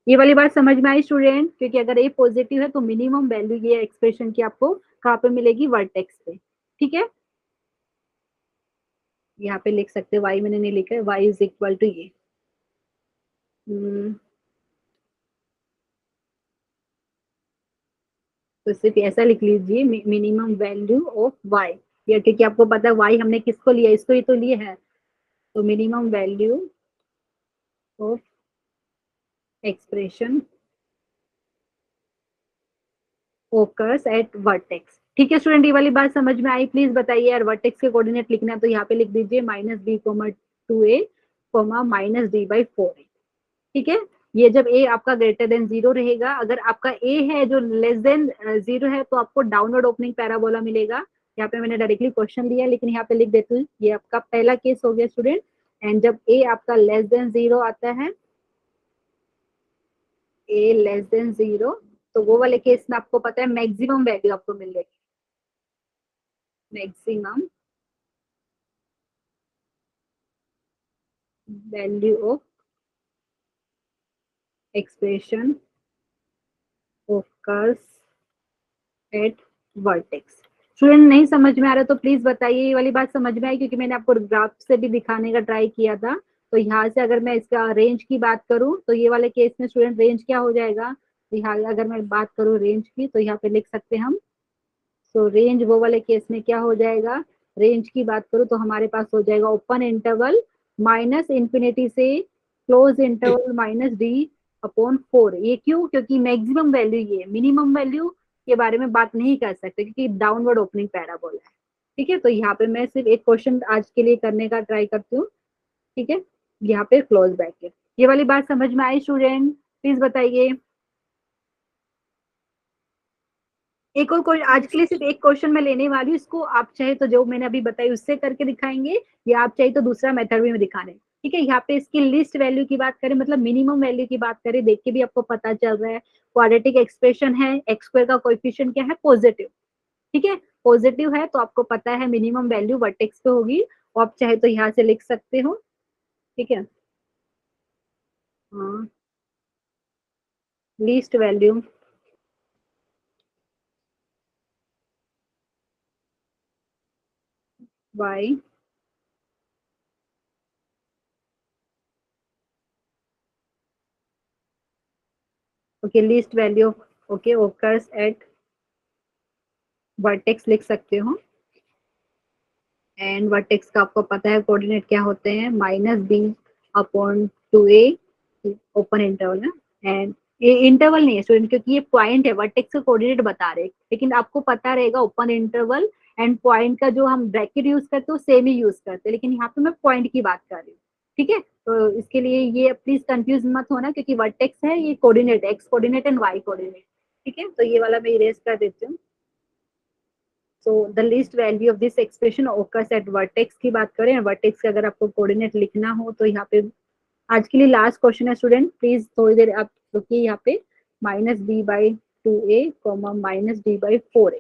ये वाली बात समझ में आई स्टूडेंट, क्योंकि अगर ए पॉजिटिव है तो मिनिमम वैल्यू ये एक्सप्रेशन की आपको कहाँ पे मिलेगी, वर्टेक्स पे। ठीक है, यहाँ पे लिख सकते हैं, वाई मैंने नहीं लिखा है, वाई इज इक्वल टू ये तो सिर्फ ऐसा लिख लीजिए, मिनिमम वैल्यू ऑफ वाई। या क्योंकि आपको पता है वाई हमने किसको लिया, इसको ही तो लिए है। तो minimum value of expression focus at vertex. ठीक है स्टूडेंट, ये वाली बात समझ में आई, प्लीज बताइए यार। वर्टेक्स के कोऑर्डिनेट लिखना है तो यहाँ पे लिख दीजिए minus b comma two a comma minus d by four a. ठीक है, ये जब ए आपका ग्रेटर देन 0 रहेगा, अगर आपका ए है जो लेस देन 0 है तो आपको डाउनवर्ड ओपनिंग पैराबोला मिलेगा। यहाँ पे मैंने डायरेक्टली क्वेश्चन लिया, लेकिन यहाँ पे लिख देती हूँ, ये आपका पहला केस हो गया स्टूडेंट। एंड जब ए आपका लेस देन 0 आता है, ए लेस देन 0, तो वो वाले केस में आपको पता है मैक्सिमम वैल्यू आपको मिल जाएगी, maximum value of expression of curves eight vertex. Student नहीं समझ में आ रहा तो प्लीज बताइए, ये वाली बात समझ में आई, क्योंकि मैंने आपको ग्राफ से भी दिखाने का ट्राई किया था। तो यहाँ से अगर मैं इसका रेंज की बात करूँ तो ये वाले केस में स्टूडेंट रेंज क्या हो जाएगा, तो यहाँ अगर मैं बात करूँ रेंज की तो यहाँ पे लिख सकते हैं हम। तो रेंज वो वाले केस में क्या हो जाएगा, रेंज की बात करूँ तो हमारे पास हो जाएगा ओपन इंटरवल माइनस इंफिनिटी से close interval minus d upon four. ये क्यों, क्योंकि मैक्सिमम वैल्यू ये, मिनिमम वैल्यू के बारे में बात नहीं कर सकते, क्योंकि डाउनवर्ड ओपनिंग पैराबोला है। ठीक है, तो यहाँ पे मैं सिर्फ एक क्वेश्चन आज के लिए करने का ट्राई करती हूँ। ठीक है, यहाँ पे क्लोज ब्रैकेट। ये वाली बात समझ में आई स्टूडेंट, प्लीज बताइए। एक और आज के लिए सिर्फ एक क्वेश्चन मैं लेने वाली हूँ, इसको आप चाहे तो जो मैंने अभी बताई उससे करके दिखाएंगे, या आप चाहे तो दूसरा मेथड भी में दिखाने। ठीक है, यहाँ पे इसकी लिस्ट वैल्यू की बात करें, मतलब मिनिमम वैल्यू की बात करें, देख के भी आपको पता चल रहा है क्वाड्रेटिक एक्सप्रेशन है, एक्स स्क्वायर का कोएफिशिएंट क्या है, पॉजिटिव। ठीक है, पॉजिटिव है तो आपको पता है मिनिमम वैल्यू वर्टेक्स पे होगी, और आप चाहे तो यहाँ से लिख सकते हो। ठीक है, हाँ, least value y okay least value okay occurs at vertex लिख सकते हो, एंड वर्टेक्स का आपको पता है कोऑर्डिनेट क्या होते हैं, -b upon 2a open interval है, एंड ये इंटरवल नहीं है स्टूडेंट क्योंकि ये पॉइंट है, वर्टेक्स का कोऑर्डिनेट बता रहे, लेकिन आपको पता रहेगा ओपन इंटरवल एंड पॉइंट का जो हम ब्रैकेट यूज करते हैं सेम ही यूज करते हैं, लेकिन यहाँ पे मैं पॉइंट की बात कर रही हूँ, ठीक है। तो इसके लिए ये प्लीज कंफ्यूज मत होना क्योंकि वर्टेक्स है ये coordinate, x coordinate and y coordinate, ठीक है। तो ये वाला मैं इरेज कर देती हूँ। So the least value of this expression occurs at vertex की बात करें, वर्टेक्स का अगर आपको कोऑर्डिनेट लिखना हो तो यहाँ पे आज के लिए लास्ट क्वेश्चन है स्टूडेंट, प्लीज थोड़ी देर आप रुकिए यहाँ पे, -b/2a, -d/4a,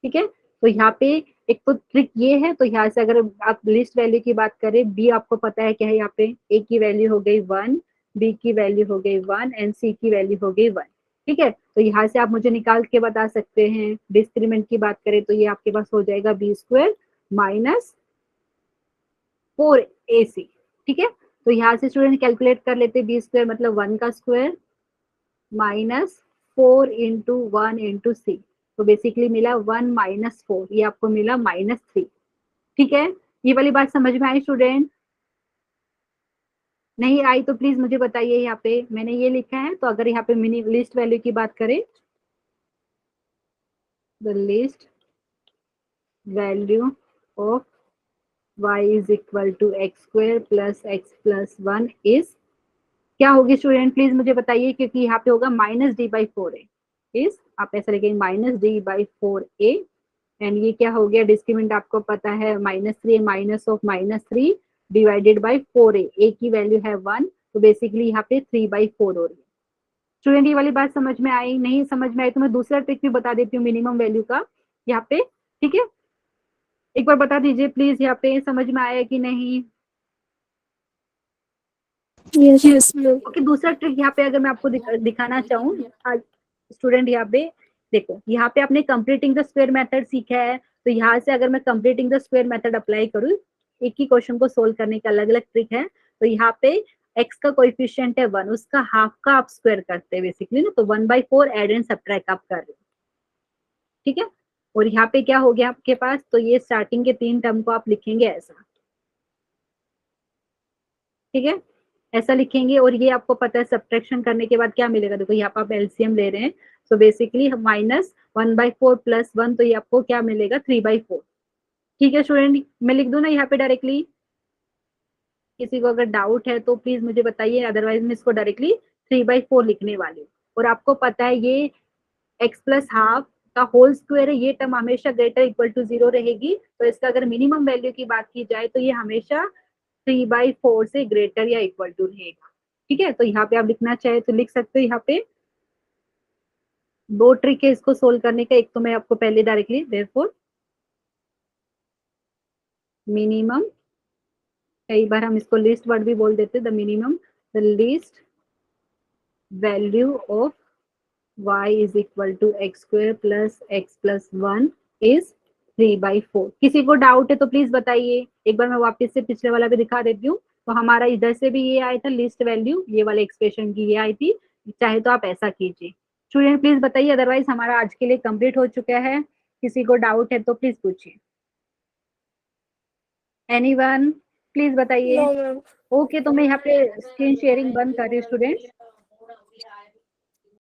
ठीक है। तो यहाँ पे एक तो ट्रिक ये है, तो यहाँ से अगर आप लिस्ट वैल्यू की बात करें, b आपको पता है क्या है, यहाँ पे a की वैल्यू हो गई 1, b की वैल्यू हो गई 1 एंड c की वैल्यू हो गई 1, ठीक है। तो यहाँ से आप मुझे निकाल के बता सकते हैं। डिस्क्रीमेंट की बात करें तो ये आपके पास हो जाएगा b² -4ac, ठीक है। तो यहाँ से स्टूडेंट कैलकुलेट कर लेते हैं, b² मतलब 1 का स्क्वायर -4 इंटू 1 इंटू c, तो बेसिकली मिला 1 -4, ये आपको मिला -3, ठीक है। ये वाली बात समझ में आई स्टूडेंट? नहीं आई तो प्लीज मुझे बताइए, यहाँ पे मैंने ये लिखा है, तो अगर यहाँ पे मिनी लिस्ट वैल्यू की बात करें, the least value of y is equal to x² plus x plus 1 is क्या होगी स्टूडेंट, प्लीज मुझे बताइए, क्योंकि यहाँ पे होगा -d/4a इज, आप ऐसा लिखेंगे -d/4a, एंड ये क्या हो गया, डिस्क्रीमेंट आपको पता है -3 minus of -3 divided by 4a, a की वैल्यू है 1, तो बेसिकली यहाँ पे 3/4 हो रही है। स्टूडेंट ये वाली बात समझ में आई? नहीं समझ में आई तो मैं दूसरा ट्रिक भी बता देती हूँ मिनिमम वैल्यू का यहाँ पे, ठीक है। एक बार बता दीजिए प्लीज, यहाँ पे समझ में आया कि नहीं? Yes, ma'am. ओके दूसरा ट्रिक यहाँ पे अगर मैं आपको दिखाना चाहूँ स्टूडेंट, यहाँ पे देखो, यहाँ पे आपने कंप्लीटिंग द स्क्वायर मेथड सीखा है, तो यहाँ से अगर मैं completing the square method apply करूँ, एक ही क्वेश्चन को सोल्व करने का अलग अलग ट्रिक है, तो यहाँ पे x का कोएफिशिएंट है 1, उसका हाफ का आप स्क्वायर करते हैं बेसिकली ना, तो 1/4 एड एंड सब्ट्रैक्ट आप कर रहे हो, ठीक है। और यहाँ पे क्या हो गया आपके पास, तो ये स्टार्टिंग के 3 टर्म को आप लिखेंगे ऐसा, ठीक है, ऐसा लिखेंगे। और ये आपको पता है सब्ट्रैक्शन करने के बाद क्या मिलेगा, देखो यहाँ पर आप एलसीएम ले रहे हैं, सो बेसिकली -1/4 प्लस 1, तो ये आपको क्या मिलेगा 3/4, ठीक है स्टूडेंट। मैं लिख दूं ना यहाँ पे डायरेक्टली, किसी को अगर डाउट है तो प्लीज मुझे बताइए, अदरवाइज मैं इसको डायरेक्टली 3/4 लिखने वाली हूँ। और आपको पता है ये x प्लस हाफ का होल स्क्वायर है, ये टर्म हमेशा ग्रेटर इक्वल टू 0 रहेगी, तो इसका अगर मिनिमम वैल्यू की बात की जाए तो ये हमेशा 3/4 से ग्रेटर या इक्वल टू रहेगा, ठीक है। तो यहाँ पे आप लिखना चाहे तो लिख सकते हो। यहाँ पे 2 ट्रिक है इसको सोल्व करने का, एक तो मैं आपको पहले डायरेक्टली देयरफॉर मिनिमम, कई बार हम इसको लिस्ट वर्ड भी बोल देते, the minimum the least value of y is equal to x² plus x plus 1 is 3/4। किसी को डाउट है तो प्लीज बताइए, एक बार मैं वापस से पिछले वाला भी दिखा देती हूँ। तो हमारा इधर से भी ये आया था लिस्ट वैल्यू, ये वाले एक्सप्रेशन की ये आई थी, चाहे तो आप ऐसा कीजिए। स्टूडेंट प्लीज बताइए, अदरवाइज हमारा आज के लिए कंप्लीट हो चुका है, किसी को डाउट है तो प्लीज पूछिए। एनीवन प्लीज बताइए। No, ma'am. ओके तो मैं यहाँ पे स्क्रीन शेयरिंग बंद कर रही हूँ स्टूडेंट।